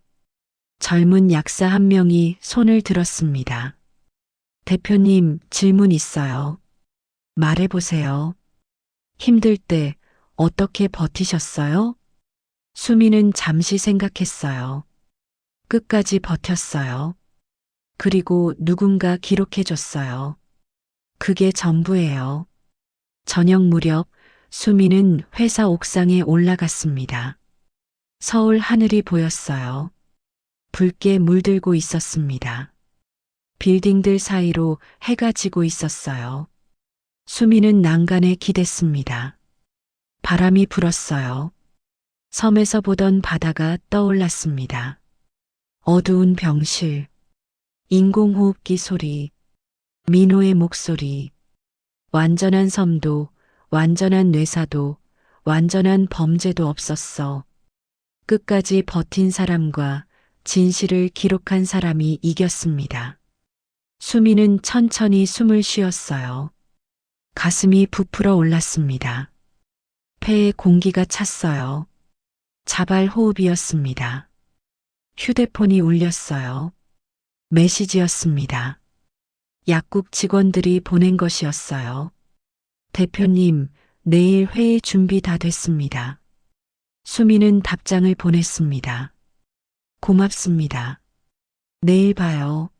[SPEAKER 3] 젊은 약사 한 명이 손을 들었습니다. 대표님, 질문 있어요. 말해보세요. 힘들 때 어떻게 버티셨어요? 수미는 잠시 생각했어요. 끝까지 버텼어요. 그리고 누군가 기록해줬어요. 그게 전부예요. 저녁 무렵 수미는 회사 옥상에 올라갔습니다. 서울 하늘이 보였어요. 붉게 물들고 있었습니다. 빌딩들 사이로 해가 지고 있었어요. 수미는 난간에 기댔습니다. 바람이 불었어요. 섬에서 보던 바다가 떠올랐습니다. 어두운 병실, 인공호흡기 소리, 민호의 목소리, 완전한 섬도, 완전한 뇌사도, 완전한 범죄도 없었어. 끝까지 버틴 사람과 진실을 기록한 사람이 이겼습니다. 수미는 천천히 숨을 쉬었어요. 가슴이 부풀어 올랐습니다. 폐에 공기가 찼어요. 자발 호흡이었습니다. 휴대폰이 울렸어요. 메시지였습니다. 약국 직원들이 보낸 것이었어요. 대표님, 내일 회의 준비 다 됐습니다. 수미는 답장을 보냈습니다. 고맙습니다. 내일 봐요.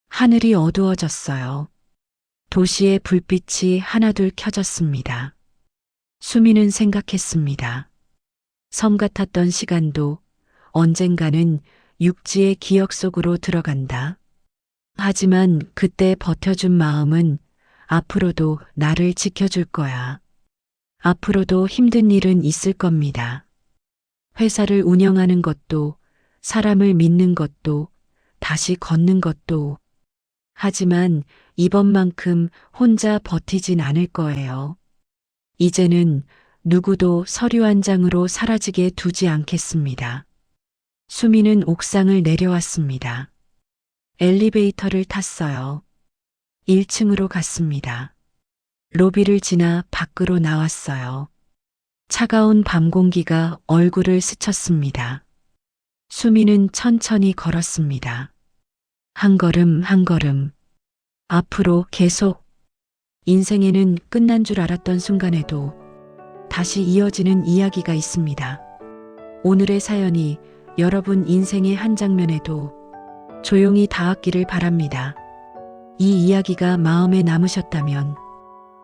[SPEAKER 3] 하늘이 어두워졌어요. 도시의 불빛이 하나둘 켜졌습니다. 수미는 생각했습니다. 섬 같았던 시간도 언젠가는 육지의 기억 속으로 들어간다. 하지만 그때 버텨준 마음은 앞으로도 나를 지켜줄 거야. 앞으로도 힘든 일은 있을 겁니다. 회사를 운영하는 것도, 사람을 믿는 것도, 다시 걷는 것도. 하지만 이번만큼 혼자 버티진 않을 거예요. 이제는 누구도 서류 한 장으로 사라지게 두지 않겠습니다. 수미는 옥상을 내려왔습니다. 엘리베이터를 탔어요. 1층으로 갔습니다. 로비를 지나 밖으로 나왔어요. 차가운 밤 공기가 얼굴을 스쳤습니다. 수미는 천천히 걸었습니다. 한 걸음 한 걸음. 앞으로 계속. 인생에는 끝난 줄 알았던 순간에도 다시 이어지는 이야기가 있습니다. 오늘의 사연이 여러분 인생의 한 장면에도 조용히 닿았기를 바랍니다. 이 이야기가 마음에 남으셨다면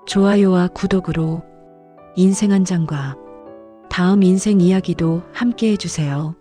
[SPEAKER 3] 좋아요와 구독으로 인생 한 장과 다음 인생 이야기도 함께 해주세요.